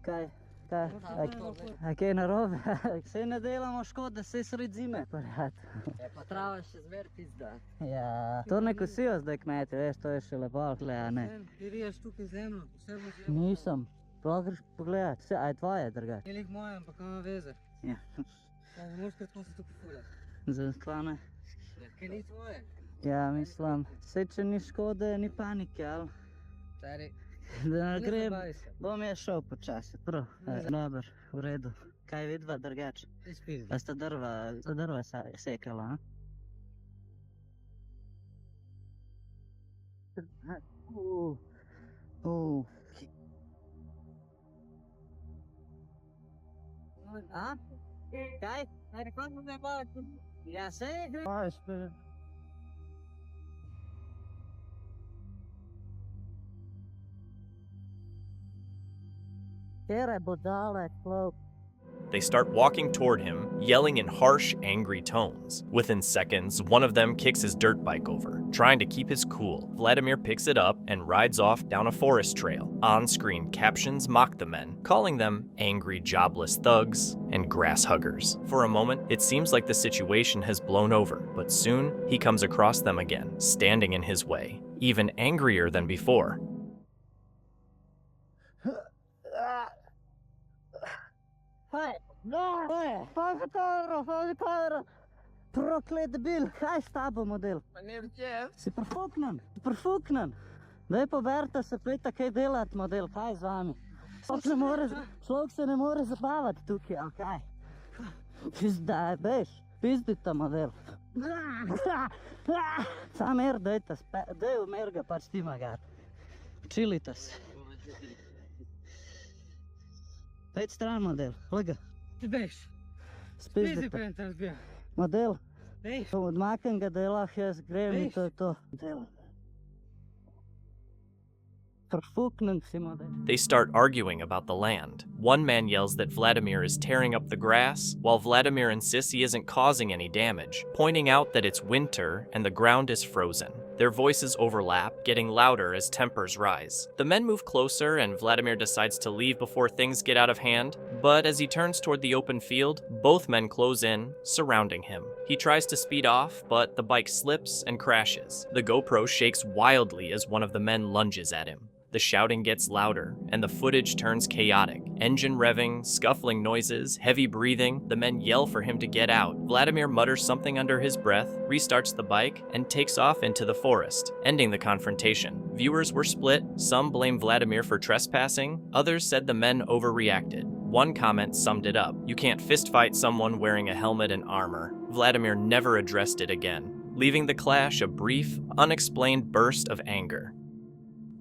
Kaj? Kaj narod? Saj ne delamo škode, saj sred zime. Pa trava še zmer pizda. Ja, to ne kosijo zdaj kmete, veš, to je še lepo, tle, a ne. Ti riješ tukaj zemljo, vse bo že. Nisem, prav greš pogledat, vse, a je tvoje drugače? Je lik moje, ampak ima veze. Ja. Ja, ne moš kako se tukaj fulati. Zakaj ne? Kaj ni tvoje? Ja, mislim, saj če ni škode, ni panike, ali? Stari. Da grem, bom jaz šel počasi, prav. Dobar, v redu. Kaj vidva drugače? A sta drva sekala, a? A? Kaj? Ajde, kako smo me baviti? Ja, sej grem. They start walking toward him, yelling in harsh, angry tones. Within seconds, one of them kicks his dirt bike over, trying to keep his cool. Vladimir picks it up and rides off down a forest trail. On-screen captions mock the men, calling them angry, jobless thugs and grass huggers. For a moment, it seems like the situation has blown over, but soon he comes across them again, standing in his way, even angrier than before. Proklet debil, kaj s tabo model? Pa ne včev. Si profuknen. Daj poberta se, pejta kaj delat model, kaj z vami? Človek se ne more zabavati tukaj, ali kaj? Zdaj, bejš, pizdita model. Sam dajta, daj umer ga pač ti magar. Čilita se. Pejd stran model, lega. Ti bejš. Spizdita. Model, Odmaknem ga, da je lahko jaz grem in to je to. Delam. They start arguing about the land. One man yells that Vladimir is tearing up the grass, while Vladimir insists he isn't causing any damage, pointing out that it's winter and the ground is frozen. Their voices overlap, getting louder as tempers rise. The men move closer and Vladimir decides to leave before things get out of hand, but as he turns toward the open field, both men close in, surrounding him. He tries to speed off, but the bike slips and crashes. The GoPro shakes wildly as one of the men lunges at him. The shouting gets louder, and the footage turns chaotic. Engine revving, scuffling noises, heavy breathing. The men yell for him to get out. Vladimir mutters something under his breath, restarts the bike, and takes off into the forest, ending the confrontation. Viewers were split. Some blame Vladimir for trespassing. Others said the men overreacted. One comment summed it up. You can't fistfight someone wearing a helmet and armor. Vladimir never addressed it again, leaving the clash a brief, unexplained burst of anger.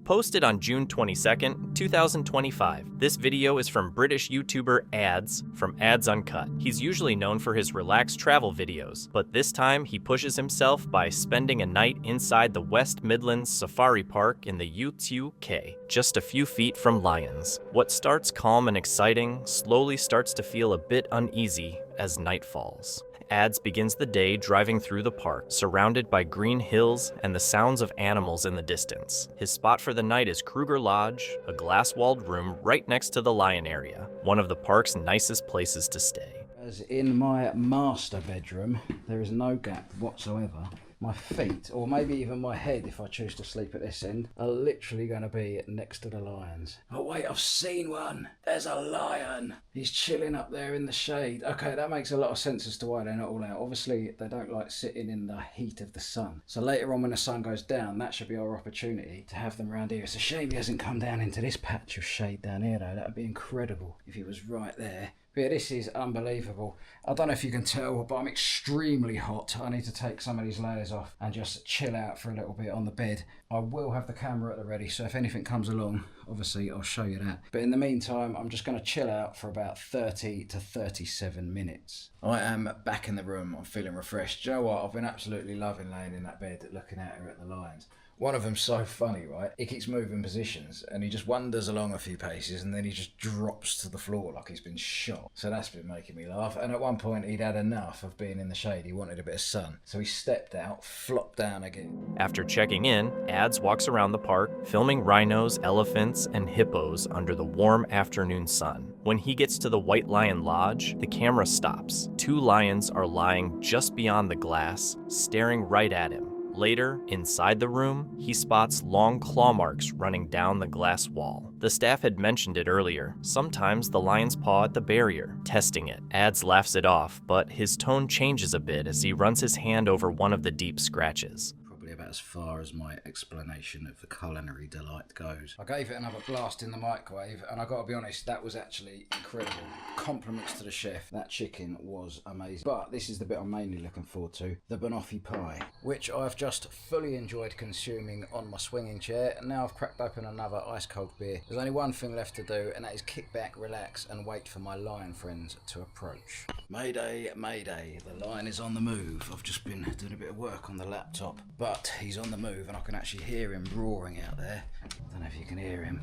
Posted on June 22nd, 2025. This video is from British YouTuber Ads from Ads Uncut. He's usually known for his relaxed travel videos, but this time he pushes himself by spending a night inside the West Midlands Safari Park in the UK, just a few feet from lions. What starts calm and exciting slowly starts to feel a bit uneasy as night falls. Ads begins the day driving through the park, surrounded by green hills and the sounds of animals in the distance. His spot for the night is Kruger Lodge, a glass-walled room right next to the lion area, one of the park's nicest places to stay. As in my master bedroom, there is no gap whatsoever. My feet, or maybe even my head if I choose to sleep at this end, are literally going to be next to the lions. Oh wait, I've seen one. There's a lion. He's chilling up there in the shade. Okay, that makes a lot of sense as to why they're not all out. Obviously, they don't like sitting in the heat of the sun. So later on when the sun goes down, that should be our opportunity to have them around here. It's a shame he hasn't come down into this patch of shade down here though. That would be incredible if he was right there. But yeah, this is unbelievable. I don't know if you can tell, but I'm extremely hot. I need to take some of these layers off and just chill out for a little bit on the bed. I will have the camera at the ready, so if anything comes along, obviously I'll show you that. But in the meantime, I'm just going to chill out for about 30 to 37 minutes. I am back in the room. I'm feeling refreshed. Do you know what? I've been absolutely loving laying in that bed, looking at her at the lions. One of them's so funny, right? He keeps moving positions and he just wanders along a few paces and then he just drops to the floor like he's been shot. So that's been making me laugh. And at one point he'd had enough of being in the shade. He wanted a bit of sun. So he stepped out, flopped down again. After checking in, Ads walks around the park, filming rhinos, elephants, and hippos under the warm afternoon sun. When he gets to the White Lion Lodge, the camera stops. Two lions are lying just beyond the glass, staring right at him. Later, inside the room, he spots long claw marks running down the glass wall. The staff had mentioned it earlier. Sometimes the lions paw at the barrier, testing it. Ads laughs it off, but his tone changes a bit as he runs his hand over one of the deep scratches. About as far as my explanation of the culinary delight goes. I gave it another blast in the microwave and I gotta be honest, that was actually incredible. Compliments to the chef, that chicken was amazing. But this is the bit I'm mainly looking forward to, the banoffee pie, which I've just fully enjoyed consuming on my swinging chair, and now I've cracked open another ice cold beer. There's only one thing left to do, and that is kick back, relax and wait for my lion friends to approach. Mayday, mayday, the lion is on the move. I've just been doing a bit of work on the laptop, but he's on the move and I can actually hear him roaring out there. I don't know if you can hear him.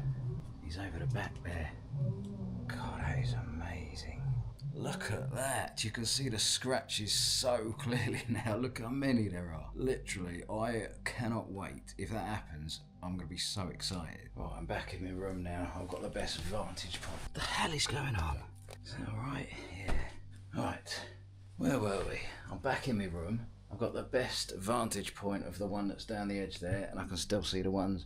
He's over the back there. God, that is amazing. Look at that. You can see the scratches so clearly now. Look how many there are. Literally, I cannot wait. If that happens, I'm going to be so excited. Oh, I'm back in my room now. I've got the best vantage point. What the hell is going on? Is that alright? Yeah. Right. Where were we? I'm back in my room. I've got the best vantage point of the one that's down the edge there, and I can still see the ones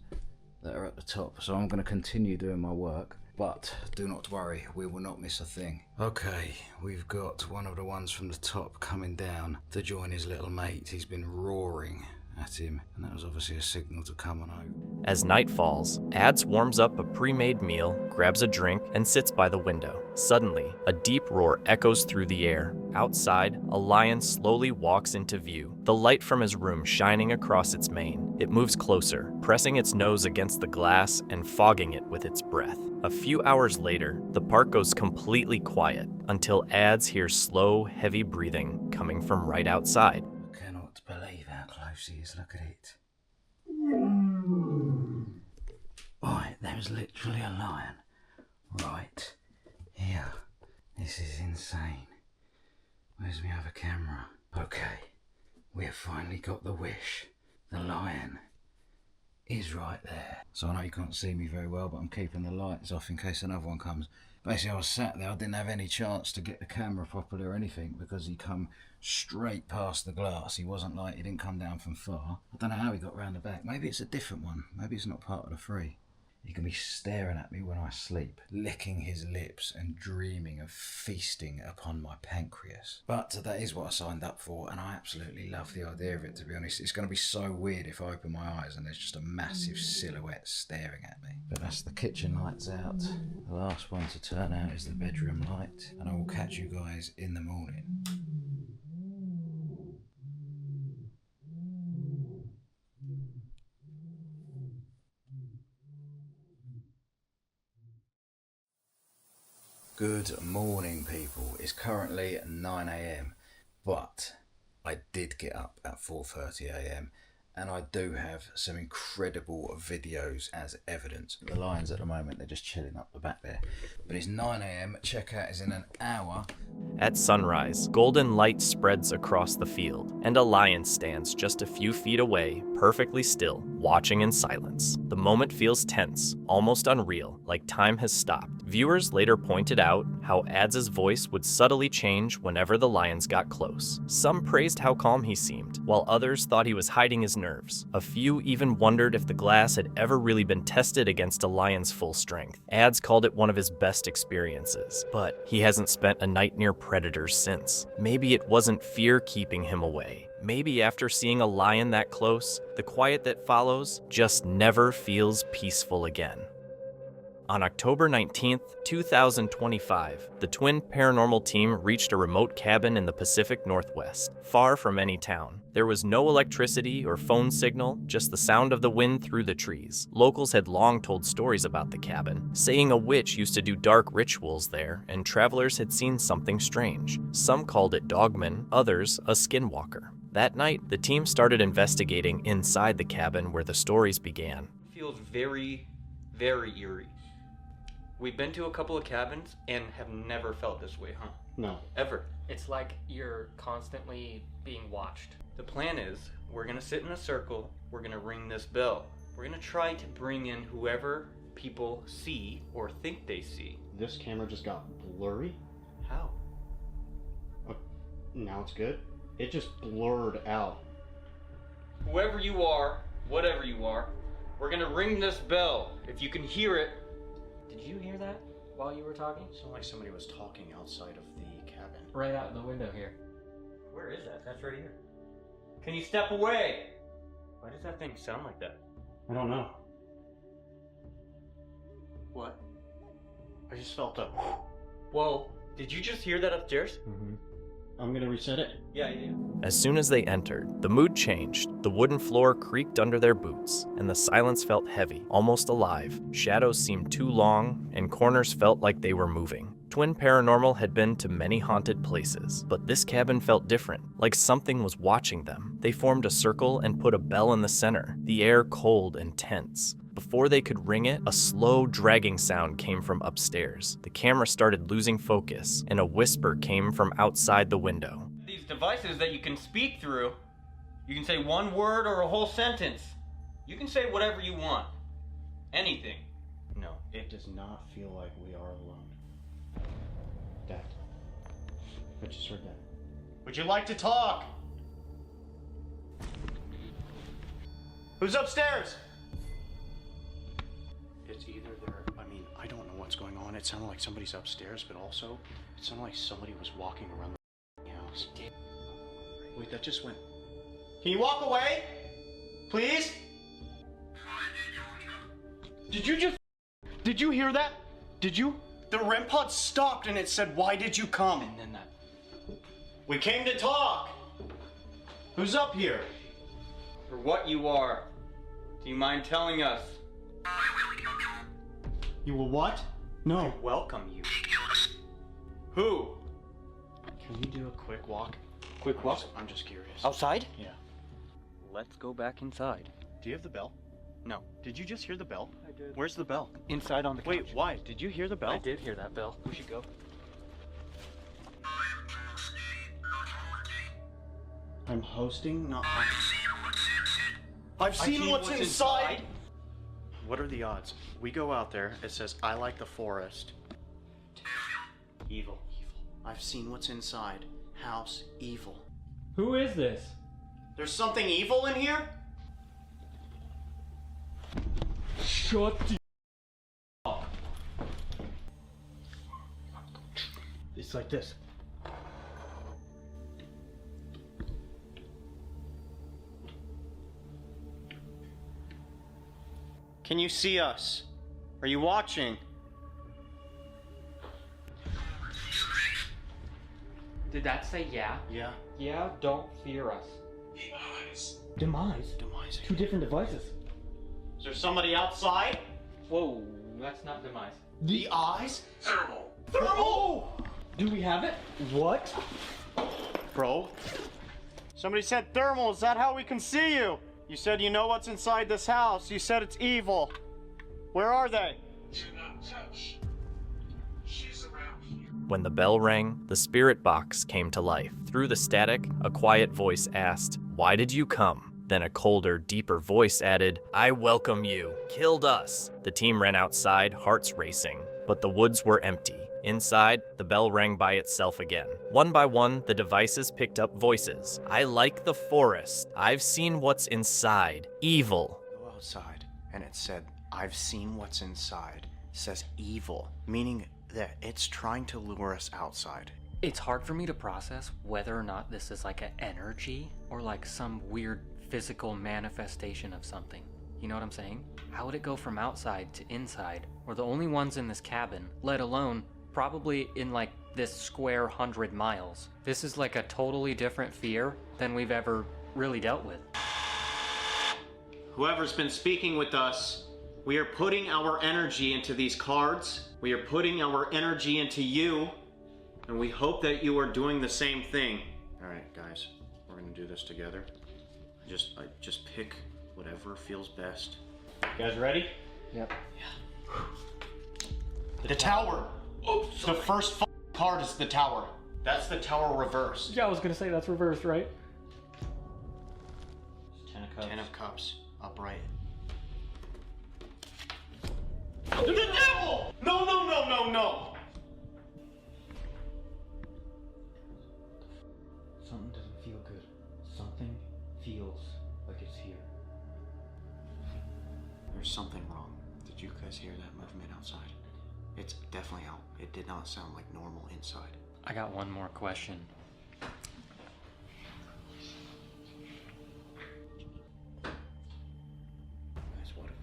that are at the top. So I'm going to continue doing my work, but do not worry, we will not miss a thing. Okay, we've got one of the ones from the top coming down to join his little mate. He's been roaring at him, and that was obviously a signal to come on over. As night falls, Ads warms up a pre-made meal, grabs a drink, and sits by the window. Suddenly, a deep roar echoes through the air. Outside, a lion slowly walks into view, the light from his room shining across its mane. It moves closer, pressing its nose against the glass and fogging it with its breath. A few hours later, the park goes completely quiet until Ads hears slow, heavy breathing coming from right outside. close he is, look at it. Right, there's literally a lion right here. This is insane. Where's my other camera? Okay, we have finally got the wish. The lion is right there. So I know you can't see me very well, but I'm keeping the lights off in case another one comes. Basically, I was sat there, I didn't have any chance to get the camera properly or anything because he come straight past the glass. He wasn't like, he didn't come down from far. I don't know how he got round the back. Maybe it's a different one. Maybe it's not part of the free. He can be staring at me when I sleep, licking his lips and dreaming of feasting upon my pancreas. But that is what I signed up for, and I absolutely love the idea of it, to be honest. It's going to be so weird if I open my eyes and there's just a massive silhouette staring at me. But that's the kitchen lights out. The last one to turn out is the bedroom light, and I will catch you guys in the morning. Good morning, people. It's currently 9 AM, but I did get up at 4:30 AM, and I do have some incredible videos as evidence. The lions at the moment, they're just chilling up the back there. But it's 9 AM, checkout is in an hour. At sunrise, golden light spreads across the field, and a lion stands just a few feet away, perfectly still, watching in silence. The moment feels tense, almost unreal, like time has stopped. Viewers later pointed out how Ads' voice would subtly change whenever the lions got close. Some praised how calm he seemed, while others thought he was hiding his nerves. A few even wondered if the glass had ever really been tested against a lion's full strength. Ads called it one of his best experiences, but he hasn't spent a night near predators since. Maybe it wasn't fear keeping him away. Maybe after seeing a lion that close, the quiet that follows just never feels peaceful again. On October 19th, 2025, the Twin Paranormal team reached a remote cabin in the Pacific Northwest, far from any town. There was no electricity or phone signal, just the sound of the wind through the trees. Locals had long told stories about the cabin, saying a witch used to do dark rituals there, and travelers had seen something strange. Some called it dogmen, others a skinwalker. That night, the team started investigating inside the cabin where the stories began. Feels very, very eerie. We've been to a couple of cabins and have never felt this way, huh? No. Ever. It's like you're constantly being watched. The plan is, we're gonna sit in a circle, we're gonna ring this bell. We're gonna try to bring in whoever people see or think they see. This camera just got blurry? How? Now it's good? It just blurred out. Whoever you are, whatever you are, we're gonna ring this bell. If you can hear it. Did you hear that while you were talking? It sounded like somebody was talking outside of the cabin. Right out the window here. Where is that? That's right here. Can you step away? Why does that thing sound like that? I don't know. What? I just felt a... Whoa, did you just hear that upstairs? Mm-hmm. I'm gonna reset it. Yeah. As soon as they entered, the mood changed. The wooden floor creaked under their boots, and the silence felt heavy, almost alive. Shadows seemed too long, and corners felt like they were moving. Twin Paranormal had been to many haunted places, but this cabin felt different, like something was watching them. They formed a circle and put a bell in the center, the air cold and tense. Before they could ring it, a slow, dragging sound came from upstairs. The camera started losing focus, and a whisper came from outside the window. These devices that you can speak through, you can say one word or a whole sentence. You can say whatever you want. Anything. No, it does not feel like we are alone. Dad, I just heard that. Would you like to talk? Who's upstairs? It's either there, I don't know what's going on. It sounded like somebody's upstairs, but also, it sounded like somebody was walking around the house. Wait, that just went. Can you walk away? Please? Did you hear that? Did you? The REM pod stopped and it said, "Why did you come?" And then that. We came to talk. Who's up here? For what you are. Do you mind telling us? You will what? No. I welcome you. Who? Can we do a quick walk? Quick walk? I'm just curious. Outside? Yeah. let's go back inside. Do you have the bell? No. Did you just hear the bell? I did. Where's the bell? Inside on the couch. Wait, why? Did you hear the bell? I did hear that bell. We should go. I'm hosting, not I've seen what's inside! What are the odds? We go out there, it says, I like the forest. Evil. I've seen what's inside. House, evil. Who is this? There's something evil in here? Shut the up. It's like this. Can you see us? Are you watching? Did that say yeah? Yeah. Yeah, don't fear us. Demise? Demise? Two different devices. Is there somebody outside? Whoa, that's not demise. The eyes? Thermal. Thermal! Do we have it? What? Bro? Somebody said thermal. Is that how we can see you? You said you know what's inside this house. You said it's evil. Where are they? Do not touch. She's around here. When the bell rang, the spirit box came to life. Through the static, a quiet voice asked, "Why did you come?" Then a colder, deeper voice added, "I welcome you. Killed us." The team ran outside, hearts racing, but the woods were empty. Inside, the bell rang by itself again. One by one, the devices picked up voices. "I like the forest. I've seen what's inside. Evil." Go outside, and it said, I've seen what's inside. It says evil, meaning that it's trying to lure us outside. It's hard for me to process whether or not this is like an energy or like some weird physical manifestation of something. You know what I'm saying? How would it go from outside to inside? We're the only ones in this cabin, let alone probably in like this square 100 miles. This is like a totally different fear than we've ever really dealt with. Whoever's been speaking with us, we are putting our energy into these cards. We are putting our energy into you, and we hope that you are doing the same thing. All right, guys, we're gonna do this together. I just pick whatever feels best. You guys ready? Yep. Yeah. The tower. Oops. The first card is the tower. That's the tower reversed. Yeah, I was gonna say that's reversed, right? 10 of cups. 10 of cups. Upright. The devil! No, no, no, no, no! Something doesn't feel good. Something feels like it's here. There's something wrong. Did you guys hear that movement outside? It's definitely out. It did not sound like normal inside. I got one more question. Guys, what if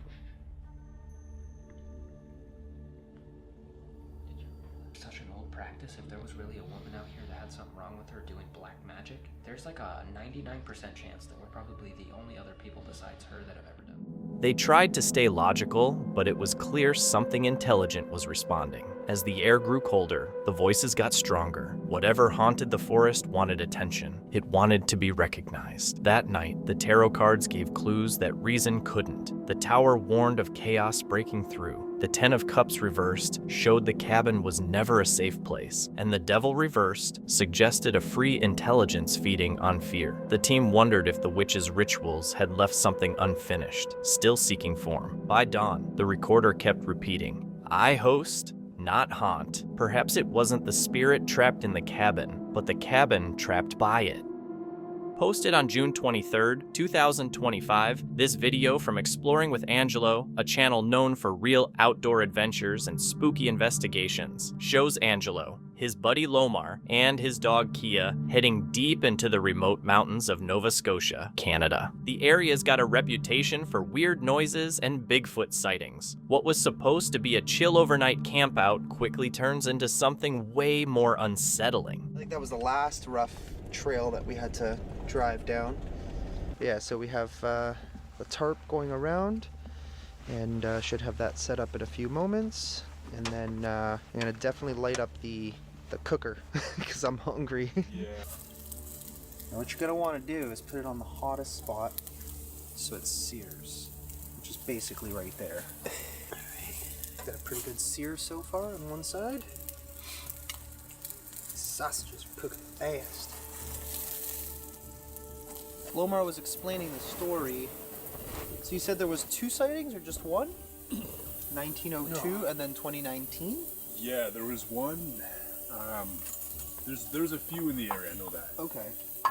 Such an old practice. If there was really a woman out here that had something wrong with her doing black magic, there's like a 99% chance that we're probably the only other people besides her that have ever done. They tried to stay logical, but it was clear something intelligent was responding. As the air grew colder, the voices got stronger. Whatever haunted the forest wanted attention. It wanted to be recognized. That night, the tarot cards gave clues that reason couldn't. The tower warned of chaos breaking through. The 10 of Cups reversed showed the cabin was never a safe place, and the Devil reversed suggested a free intelligence feeding on fear. The team wondered if the witch's rituals had left something unfinished, still seeking form. By dawn, the recorder kept repeating, "I host, not haunt." Perhaps it wasn't the spirit trapped in the cabin, but the cabin trapped by it. Posted on June 23rd, 2025, this video from Exploring with Angelo, a channel known for real outdoor adventures and spooky investigations, shows Angelo, his buddy Lomar, and his dog Kia heading deep into the remote mountains of Nova Scotia, Canada. The area's got a reputation for weird noises and Bigfoot sightings. What was supposed to be a chill overnight campout quickly turns into something way more unsettling. I think that was the last rough trail that we had to drive down. Yeah, so we have the tarp going around, and should have that set up in a few moments. And then I'm gonna definitely light up the cooker because I'm hungry. Yeah. Now what you're gonna want to do is put it on the hottest spot So it's Sears, which is basically right there. Got a pretty good sear so far on one side. Sausages are cooking fast. Lomar was explaining the story. So you said there was 2 sightings or just one? 1902 No. and then 2019? Yeah, there was one. There's a few in the area, I know that. Okay.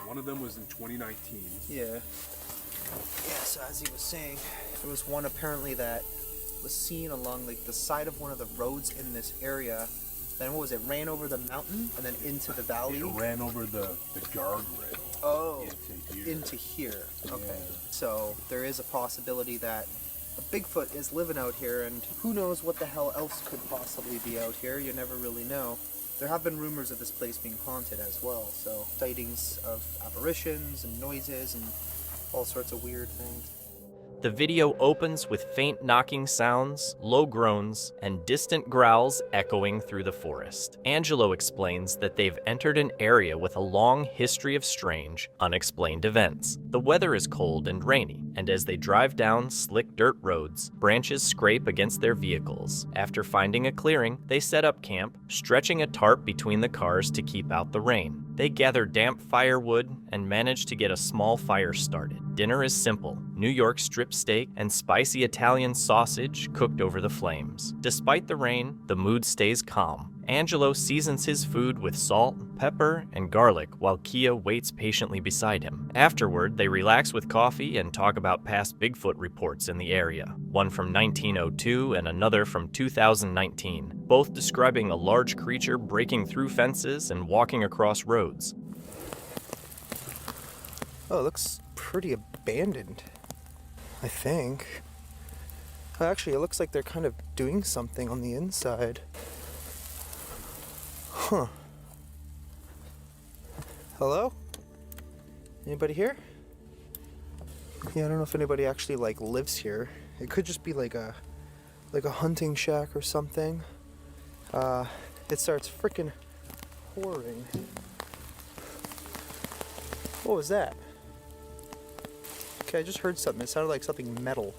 One of them was in 2019. Yeah. Yeah, so as he was saying, there was one apparently that was seen along like the side of one of the roads in this area. Then what was it? Ran over the mountain and then into the valley? It ran over the guardrail. Oh, into here. into here. Okay. So there is a possibility that a Bigfoot is living out here, and who knows what the hell else could possibly be out here. You never really know. There have been rumors of this place being haunted as well, so sightings of apparitions and noises and all sorts of weird things. The video opens with faint knocking sounds, low groans, and distant growls echoing through the forest. Angelo explains that they've entered an area with a long history of strange, unexplained events. The weather is cold and rainy, and as they drive down slick dirt roads, branches scrape against their vehicles. After finding a clearing, they set up camp, stretching a tarp between the cars to keep out the rain. They gather damp firewood and manage to get a small fire started. Dinner is simple: New York strip steak and spicy Italian sausage cooked over the flames. Despite the rain, the mood stays calm. Angelo seasons his food with salt, pepper, and garlic while Kia waits patiently beside him. Afterward, they relax with coffee and talk about past Bigfoot reports in the area, one from 1902 and another from 2019, both describing a large creature breaking through fences and walking across roads. Oh, it looks pretty abandoned, I think. Actually, it looks like they're kind of doing something on the inside. Huh. Hello? Anybody here? Yeah, I don't know if anybody actually like lives here. It could just be like a hunting shack or something. It starts freaking pouring. What was that? Okay, I just heard something. It sounded like something metal.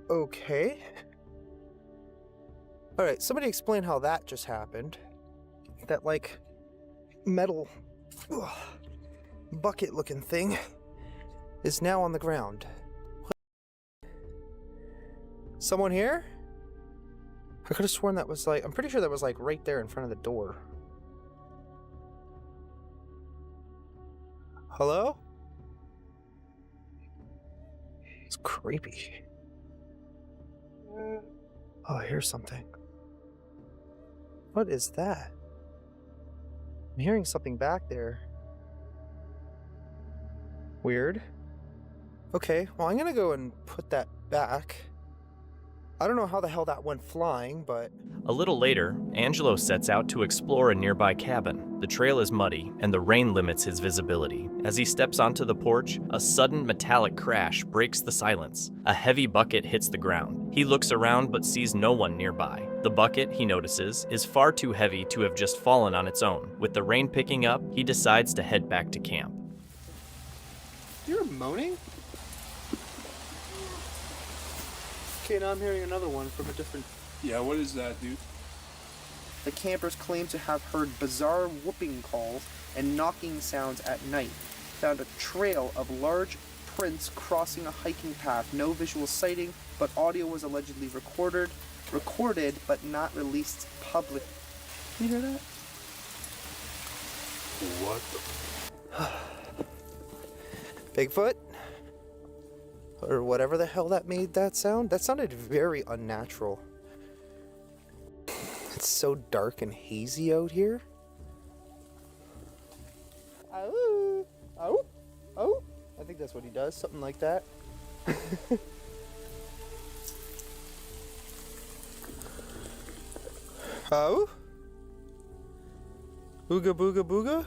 Okay. Alright, somebody explain how that just happened. That, like, metal bucket looking thing is now on the ground. Someone here? I could have sworn that was like, I'm pretty sure that was like right there in front of the door. Hello? It's creepy. Oh, I hear something. What is that? I'm hearing something back there. Weird. Okay, well, I'm gonna go and put that back. I don't know how the hell that went flying, but... A little later, Angelo sets out to explore a nearby cabin. The trail is muddy, and the rain limits his visibility. As he steps onto the porch, a sudden metallic crash breaks the silence. A heavy bucket hits the ground. He looks around but sees no one nearby. The bucket, he notices, is far too heavy to have just fallen on its own. With the rain picking up, he decides to head back to camp. You're moaning? Okay, now I'm hearing another one from a different... Yeah, what is that, dude? The campers claim to have heard bizarre whooping calls and knocking sounds at night. Found a trail of large prints crossing a hiking path. No visual sighting, but audio was allegedly recorded but not released public. You hear that? What the... Bigfoot? Or whatever the hell that made that sound? That sounded very unnatural. It's so dark and hazy out here. Oh, oh, oh. I think that's what he does, something like that. Oh? Ooga booga booga?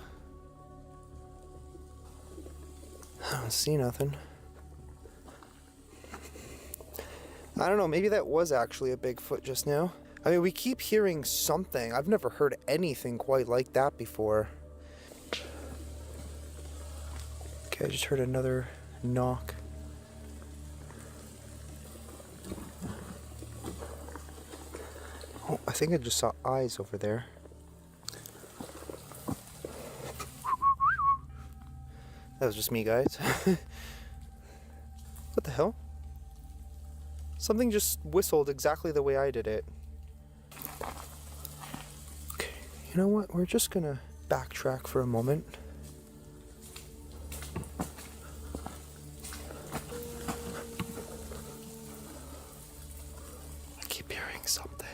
I don't see nothing. I don't know, maybe that was actually a Bigfoot just now. I mean, we keep hearing something. I've never heard anything quite like that before. Okay, I just heard another knock. Oh, I think I just saw eyes over there. That was just me, guys. What the hell? Something just whistled exactly the way I did it. Okay, you know what? We're just gonna backtrack for a moment. I keep hearing something.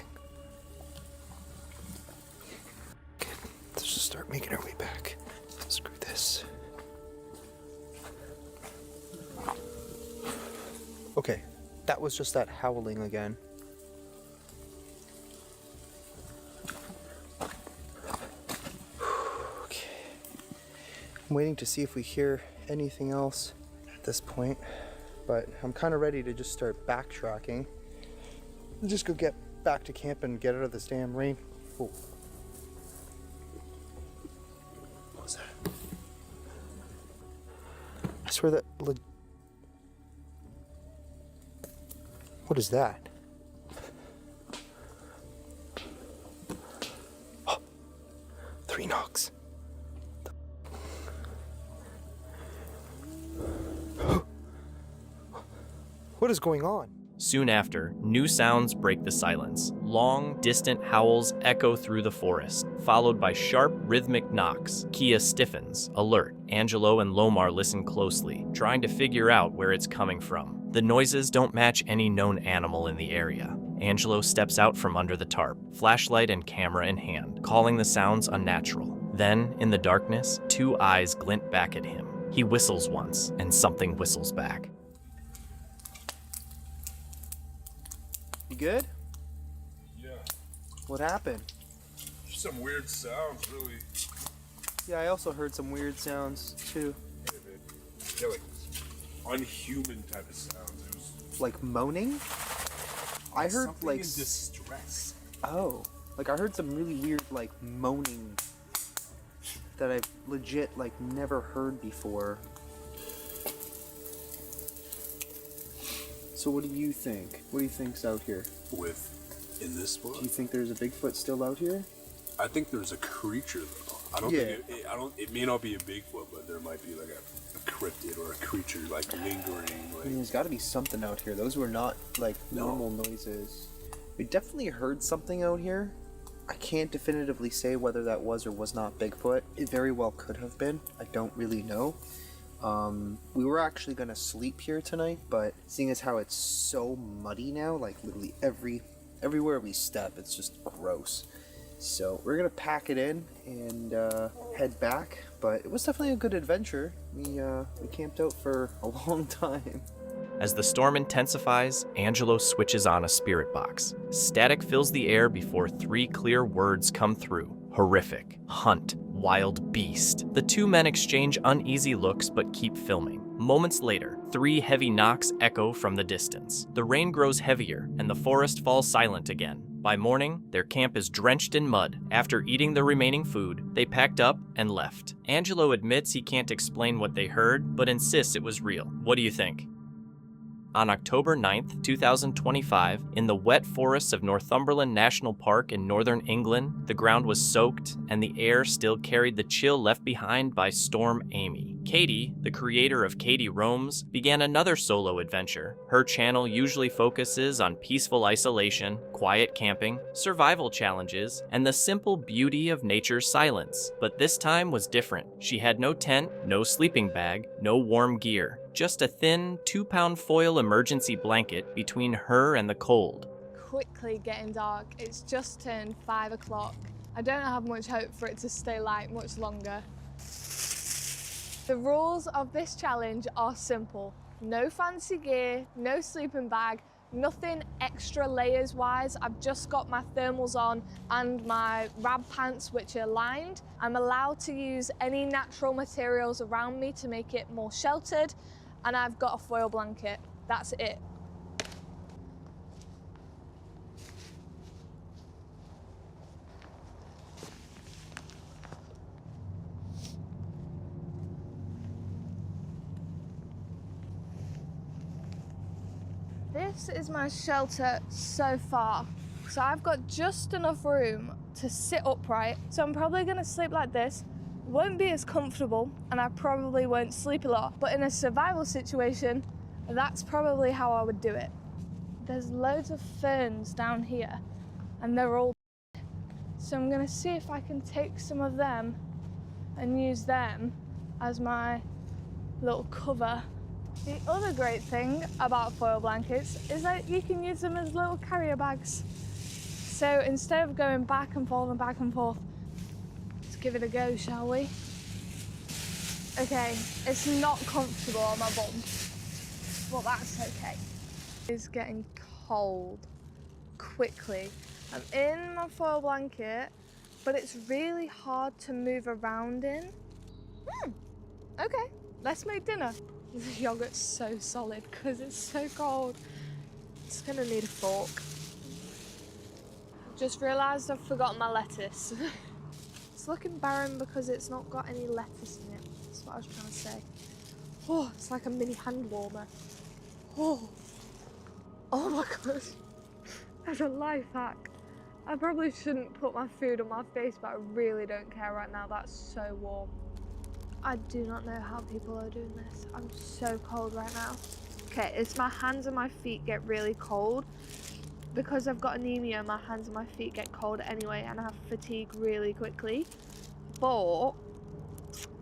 Okay, let's just start making our way back. Screw this. Okay, that was just that howling again. Okay. I'm waiting to see if we hear anything else at this point, but I'm kind of ready to just start backtracking. Let's just go get back to camp and get out of this damn rain. Oh. What was that? I swear that... What is that? Oh, 3 knocks. What is going on? Soon after, new sounds break the silence. Long, distant howls echo through the forest, followed by sharp, rhythmic knocks. Kia stiffens, alert. Angelo and Lomar listen closely, trying to figure out where it's coming from. The noises don't match any known animal in the area. Angelo steps out from under the tarp, flashlight and camera in hand, calling the sounds unnatural. Then, in the darkness, 2 eyes glint back at him. He whistles once, and something whistles back. You good? Yeah. What happened? Just some weird sounds, really. Yeah, I also heard some weird sounds too. Yeah, like unhuman type of sounds. It was like moaning. I heard something like in distress. Oh, like I heard some really weird like moaning that I've legit like never heard before. So what do you think? What do you think's out here? In this spot? Do you think there's a Bigfoot still out here? I think there's a creature though. I don't think it may not be a Bigfoot, but there might be like a cryptid or a creature like lingering. Like, I mean, there's got to be something out here. Those were not like normal noises. We definitely heard something out here. I can't definitively say whether that was or was not Bigfoot. It very well could have been. I don't really know. We were actually gonna sleep here tonight, but seeing as how it's so muddy now, like literally everywhere we step, it's just gross. So we're gonna pack it in and head back. But it was definitely a good adventure. We camped out for a long time. As the storm intensifies, Angelo switches on a spirit box. Static fills the air before 3 clear words come through. Horrific, hunt, wild beast. The 2 men exchange uneasy looks but keep filming. Moments later, 3 heavy knocks echo from the distance. The rain grows heavier and the forest falls silent again. By morning, their camp is drenched in mud. After eating the remaining food, they packed up and left. Angelo admits he can't explain what they heard, but insists it was real. What do you think? On October 9th, 2025, in the wet forests of Northumberland National Park in northern England, the ground was soaked and the air still carried the chill left behind by Storm Amy. Katie, the creator of Katie Roams, began another solo adventure. Her channel usually focuses on peaceful isolation, quiet camping, survival challenges, and the simple beauty of nature's silence. But this time was different. She had no tent, no sleeping bag, no warm gear. Just a thin 2-pound foil emergency blanket between her and the cold. Quickly getting dark. It's just turned 5 o'clock. I don't have much hope for it to stay light much longer. The rules of this challenge are simple. No fancy gear, no sleeping bag, nothing extra layers wise. I've just got my thermals on and my rab pants which are lined. I'm allowed to use any natural materials around me to make it more sheltered, and I've got a foil blanket. That's it. This is my shelter so far. So I've got just enough room to sit upright. So I'm probably gonna sleep like this. Won't be as comfortable, and I probably won't sleep a lot. But in a survival situation, that's probably how I would do it. There's loads of ferns down here, and they're all dead. So I'm gonna see if I can take some of them and use them as my little cover. The other great thing about foil blankets is that you can use them as little carrier bags. So instead of going back and forth, let's give it a go, shall we? Okay, it's not comfortable on my bum, but that's okay. It's getting cold quickly. I'm in my foil blanket, but it's really hard to move around in. Okay, let's make dinner. The yogurt's so solid because it's so cold. It's gonna need a fork. Just realised I've forgotten my lettuce. It's looking barren because it's not got any lettuce in it. That's what I was trying to say. Oh, it's like a mini hand warmer. Oh my god. That's a life hack. I probably shouldn't put my food on my face, but I really don't care right now. That's so warm. I do not know how people are doing this. I'm so cold right now. Okay, it's my hands and my feet get really cold. Because I've got anemia, my hands and my feet get cold anyway, and I have fatigue really quickly. But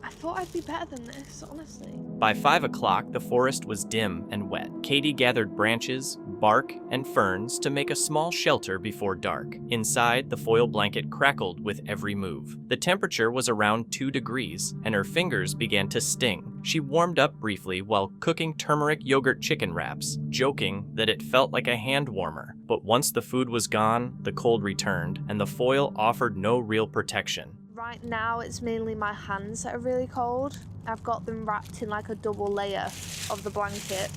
I thought I'd be better than this, honestly. By 5 o'clock, the forest was dim and wet. Katie gathered branches, bark, and ferns to make a small shelter before dark. Inside, the foil blanket crackled with every move. The temperature was around 2 degrees, and her fingers began to sting. She warmed up briefly while cooking turmeric yogurt chicken wraps, joking that it felt like a hand warmer. But once the food was gone, the cold returned, and the foil offered no real protection. Right now, it's mainly my hands that are really cold. I've got them wrapped in like a double layer of the blanket,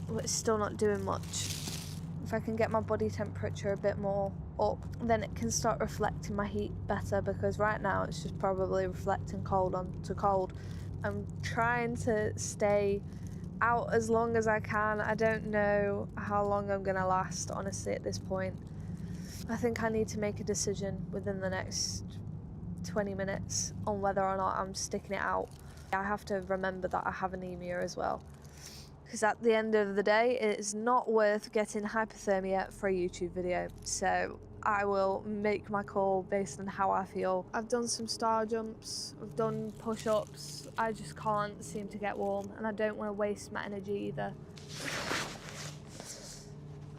but it's still not doing much. If I can get my body temperature a bit more up, then it can start reflecting my heat better, because right now it's just probably reflecting cold onto cold. I'm trying to stay out as long as I can. I don't know how long I'm gonna last, honestly, at this point. I think I need to make a decision within the next 20 minutes on whether or not I'm sticking it out. I have to remember that I have anemia as well, because at the end of the day, it's not worth getting hypothermia for a YouTube video. So I will make my call based on how I feel. I've done some star jumps, I've done push-ups. I just can't seem to get warm, and I don't want to waste my energy either.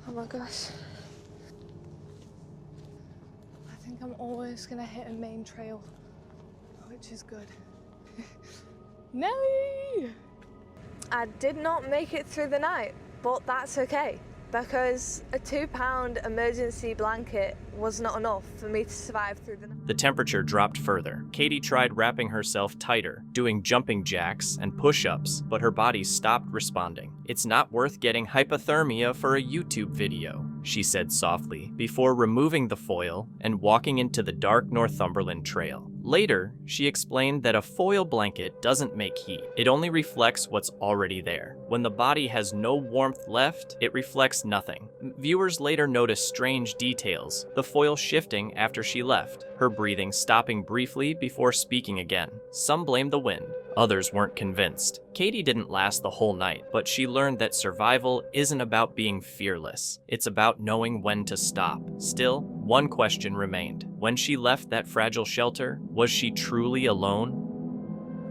Oh my gosh. I think I'm always gonna hit a main trail, which is good. Nelly! I did not make it through the night, but that's okay, because a £2 emergency blanket was not enough for me to survive through the night. The temperature dropped further. Katie tried wrapping herself tighter, doing jumping jacks and push-ups, but her body stopped responding. "It's not worth getting hypothermia for a YouTube video," she said softly, before removing the foil and walking into the dark Northumberland Trail. Later, she explained that a foil blanket doesn't make heat. It only reflects what's already there. When the body has no warmth left, it reflects nothing. Viewers later noticed strange details, the foil shifting after she left, her breathing stopping briefly before speaking again. Some blamed the wind. Others weren't convinced. Katie didn't last the whole night, but she learned that survival isn't about being fearless. It's about knowing when to stop. Still, one question remained. When she left that fragile shelter, was she truly alone?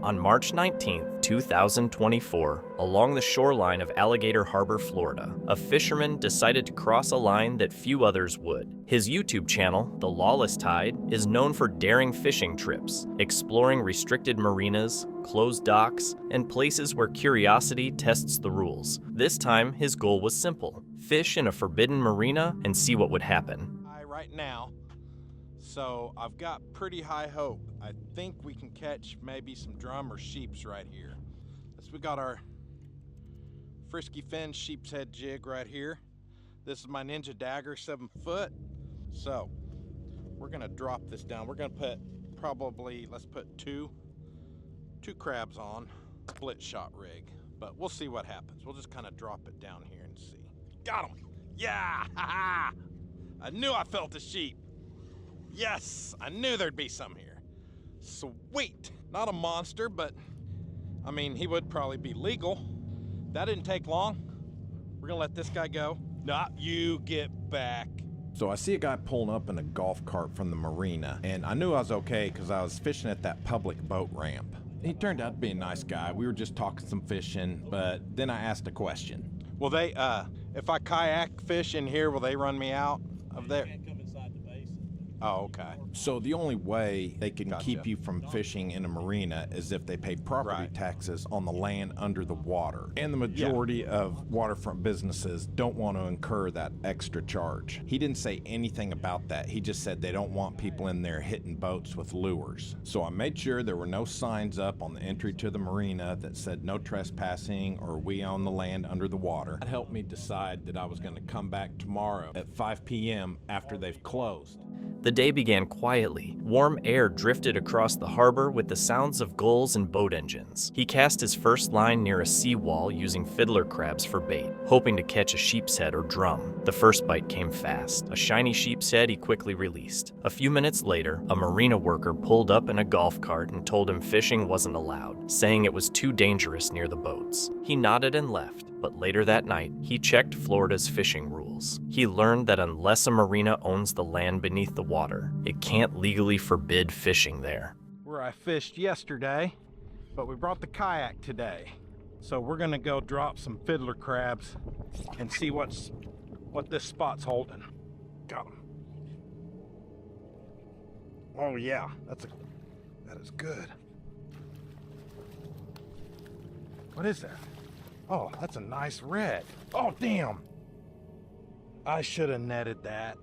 On March 19, 2024, along the shoreline of Alligator Harbor, Florida, a fisherman decided to cross a line that few others would. His YouTube channel, The Lawless Tide, is known for daring fishing trips, exploring restricted marinas, closed docks, and places where curiosity tests the rules. This time, his goal was simple: fish in a forbidden marina and see what would happen. Right now, so I've got pretty high hope. I think we can catch maybe some drum or sheeps right here. We got our frisky fin sheep's head jig right here. This is my Ninja Dagger 7 foot. So we're gonna drop this down. We're gonna put probably, let's put two crabs on, split shot rig, but we'll see what happens. We'll just kind of drop it down here and see. Got him. Yeah, ha-ha! I knew I felt a sheep. Yes, I knew there'd be some here. Sweet. Not a monster, but I mean, he would probably be legal. That didn't take long. We're gonna let this guy go. Nah, you get back. So I see a guy pulling up in a golf cart from the marina, and I knew I was okay because I was fishing at that public boat ramp. He turned out to be a nice guy. We were just talking some fishing, but then I asked a question. Will they, if I kayak fish in here, will they run me out of there? Oh, okay. So the only way they can keep you from fishing in a marina is if they pay property taxes on the land under the water. And the majority of waterfront businesses don't want to incur that extra charge. He didn't say anything about that. He just said they don't want people in there hitting boats with lures. So I made sure there were no signs up on the entry to the marina that said no trespassing or we own the land under the water. That helped me decide that I was going to come back tomorrow at 5 p.m. after they've closed. The day began quietly. Warm air drifted across the harbor with the sounds of gulls and boat engines. He cast his first line near a seawall using fiddler crabs for bait, hoping to catch a sheep's head or drum. The first bite came fast. A shiny sheep's head he quickly released. A few minutes later, a marina worker pulled up in a golf cart and told him fishing wasn't allowed, saying it was too dangerous near the boats. He nodded and left. But later that night, he checked Florida's fishing rules. He learned that unless a marina owns the land beneath the water, it can't legally forbid fishing there. Where I fished yesterday, but we brought the kayak today. So we're gonna go drop some fiddler crabs and see what this spot's holding. Got him. Oh yeah, that is good. What is that? Oh, that's a nice red. Oh, damn. I should have netted that.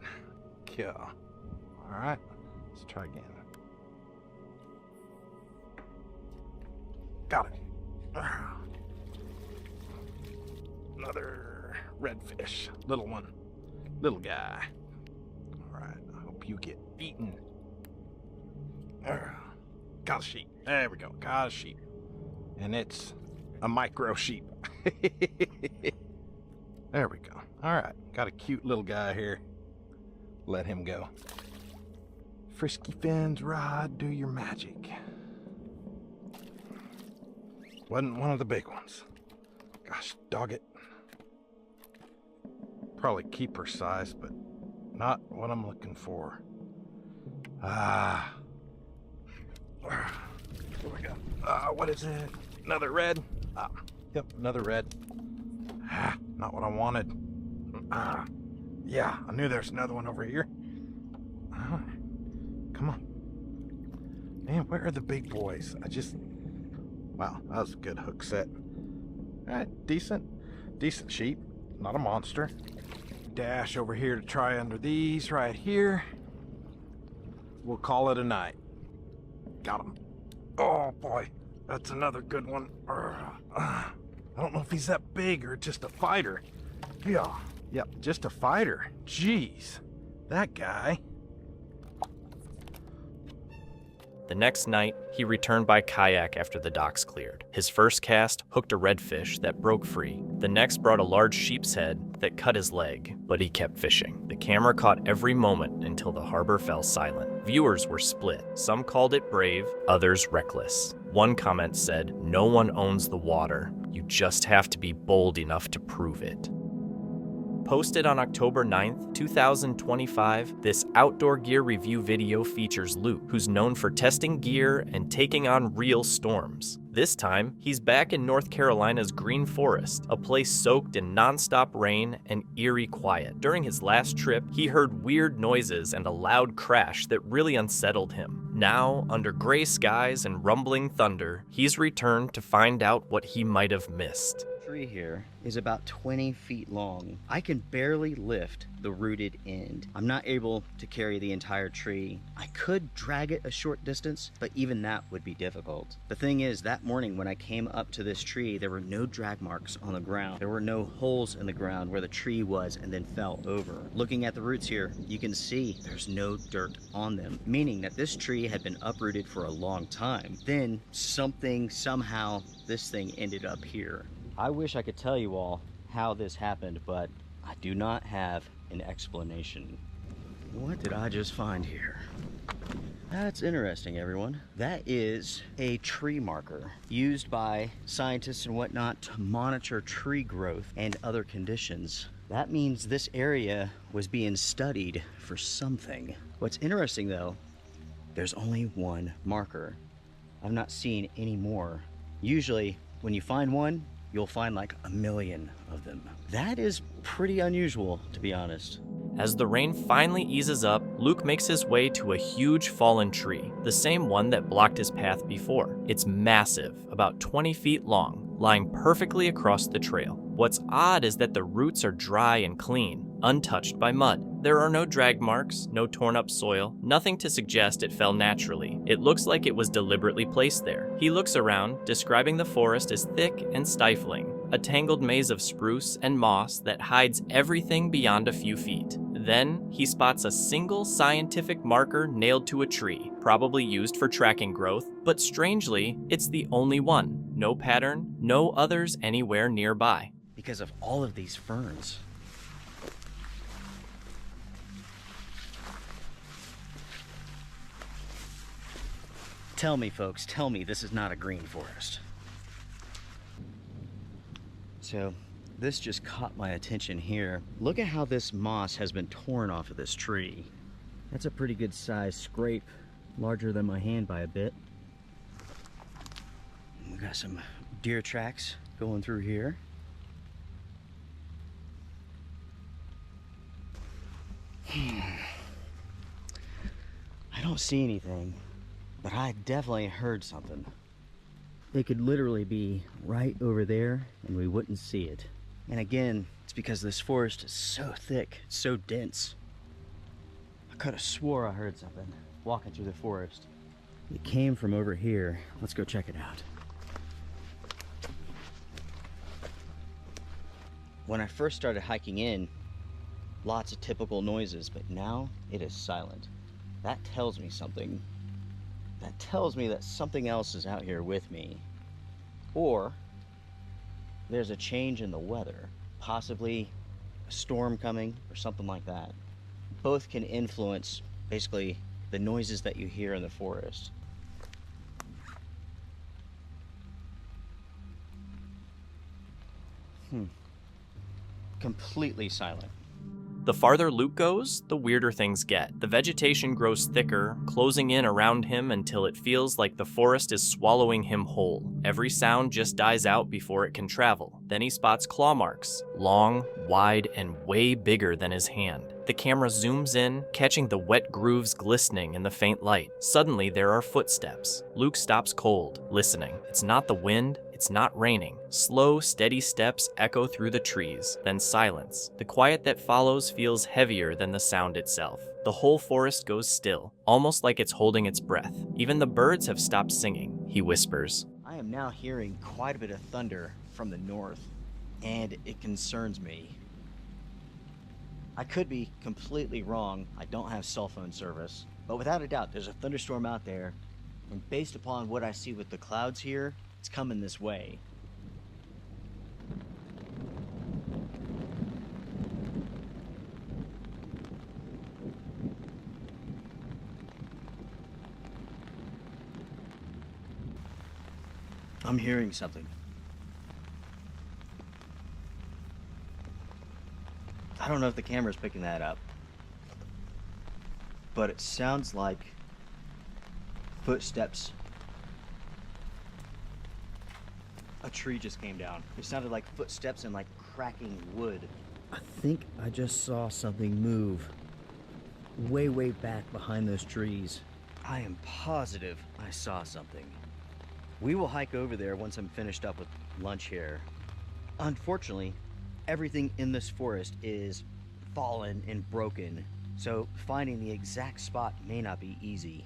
Yeah. All right, let's try again. Got it. Another redfish. Little one. Little guy. All right, I hope you get eaten. Got a sheep. There we go. Got a sheep. And it's a micro sheep. There we go. All right, got a cute little guy here. Let him go. Frisky fins, rod, do your magic. Wasn't one of the big ones. Gosh, dog it. Probably keeper size, but not what I'm looking for. Ah. Here we go. What is it? Another red? Yep, another red. Not what I wanted. Yeah, I knew there's another one over here. Come on. Man, where are the big boys? Wow, that was a good hook set. All right, decent sheep. Not a monster. Dash over here to try under these right here. We'll call it a night. Got him. Oh boy, that's another good one. I don't know if he's that big or just a fighter. Yeah, yep, just a fighter. Jeez, that guy. The next night, he returned by kayak after the docks cleared. His first cast hooked a redfish that broke free. The next brought a large sheep's head that cut his leg, but he kept fishing. The camera caught every moment until the harbor fell silent. Viewers were split. Some called it brave, others reckless. One comment said, "No one owns the water. You just have to be bold enough to prove it." Posted on October 9th, 2025, this outdoor gear review video features Luke, who's known for testing gear and taking on real storms. This time, he's back in North Carolina's Green Forest, a place soaked in nonstop rain and eerie quiet. During his last trip, he heard weird noises and a loud crash that really unsettled him. Now, under gray skies and rumbling thunder, he's returned to find out what he might have missed. Tree here is about 20 feet long. I can barely lift the rooted end. I'm not able to carry the entire tree. I could drag it a short distance, but even that would be difficult. The thing is, that morning when I came up to this tree, there were no drag marks on the ground. There were no holes in the ground where the tree was and then fell over. Looking at the roots here, you can see there's no dirt on them, meaning that this tree had been uprooted for a long time. Then somehow, this thing ended up here. I wish I could tell you all how this happened, but I do not have an explanation. What did I just find here? That's interesting, everyone. That is a tree marker used by scientists and whatnot to monitor tree growth and other conditions. That means this area was being studied for something. What's interesting though, there's only one marker. I've not seen any more. Usually when you find one, you'll find like a million of them. That is pretty unusual, to be honest. As the rain finally eases up, Luke makes his way to a huge fallen tree, the same one that blocked his path before. It's massive, about 20 feet long, lying perfectly across the trail. What's odd is that the roots are dry and clean, untouched by mud. There are no drag marks, no torn up soil, nothing to suggest it fell naturally. It looks like it was deliberately placed there. He looks around, describing the forest as thick and stifling, a tangled maze of spruce and moss that hides everything beyond a few feet. Then, he spots a single scientific marker nailed to a tree, probably used for tracking growth, but strangely, it's the only one. No pattern, no others anywhere nearby. Because of all of these ferns. Tell me, folks, tell me this is not a green forest. So, this just caught my attention here. Look at how this moss has been torn off of this tree. That's a pretty good sized scrape, larger than my hand by a bit. We got some deer tracks going through here. I don't see anything, but I definitely heard something. It could literally be right over there and we wouldn't see it. And again, it's because this forest is so thick, so dense. I could have swore I heard something walking through the forest. It came from over here. Let's go check it out. When I first started hiking in, lots of typical noises, but now it is silent. That tells me something. That tells me that something else is out here with me. Or there's a change in the weather, possibly a storm coming or something like that. Both can influence basically the noises that you hear in the forest. Completely silent. The farther Luke goes, the weirder things get. The vegetation grows thicker, closing in around him until it feels like the forest is swallowing him whole. Every sound just dies out before it can travel. Then he spots claw marks, long, wide, and way bigger than his hand. The camera zooms in, catching the wet grooves glistening in the faint light. Suddenly, there are footsteps. Luke stops cold, listening. It's not the wind, it's not raining. Slow, steady steps echo through the trees, then silence. The quiet that follows feels heavier than the sound itself. The whole forest goes still, almost like it's holding its breath. Even the birds have stopped singing, he whispers. I am now hearing quite a bit of thunder from the north, and it concerns me. I could be completely wrong. I don't have cell phone service, but without a doubt, there's a thunderstorm out there, and based upon what I see with the clouds here, it's coming this way. I'm hearing something. I don't know if the camera's picking that up, but it sounds like footsteps. A tree just came down. It sounded like footsteps and like cracking wood. I think I just saw something move way, way back behind those trees. I am positive I saw something. We will hike over there once I'm finished up with lunch here. Unfortunately, everything in this forest is fallen and broken, so finding the exact spot may not be easy.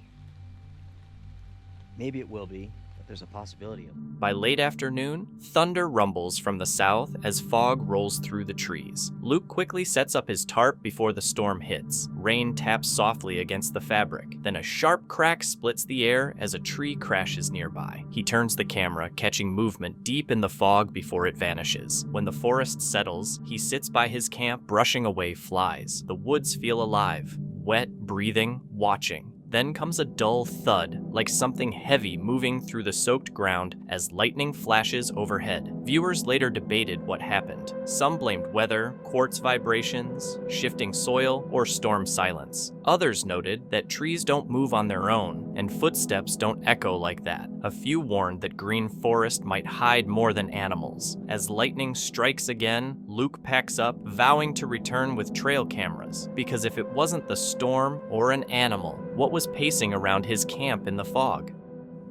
Maybe it will be, but there's a possibility of. By late afternoon, thunder rumbles from the south as fog rolls through the trees. Luke quickly sets up his tarp before the storm hits. Rain taps softly against the fabric. Then a sharp crack splits the air as a tree crashes nearby. He turns the camera, catching movement deep in the fog before it vanishes. When the forest settles, he sits by his camp, brushing away flies. The woods feel alive, wet, breathing, watching. Then comes a dull thud, like something heavy moving through the soaked ground as lightning flashes overhead. Viewers later debated what happened. Some blamed weather, quartz vibrations, shifting soil, or storm silence. Others noted that trees don't move on their own, and footsteps don't echo like that. A few warned that green forest might hide more than animals. As lightning strikes again, Luke packs up, vowing to return with trail cameras, because if it wasn't the storm or an animal, what was pacing around his camp in the fog?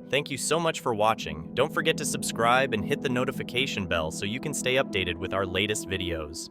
Thank you so much for watching. Don't forget to subscribe and hit the notification bell so you can stay updated with our latest videos.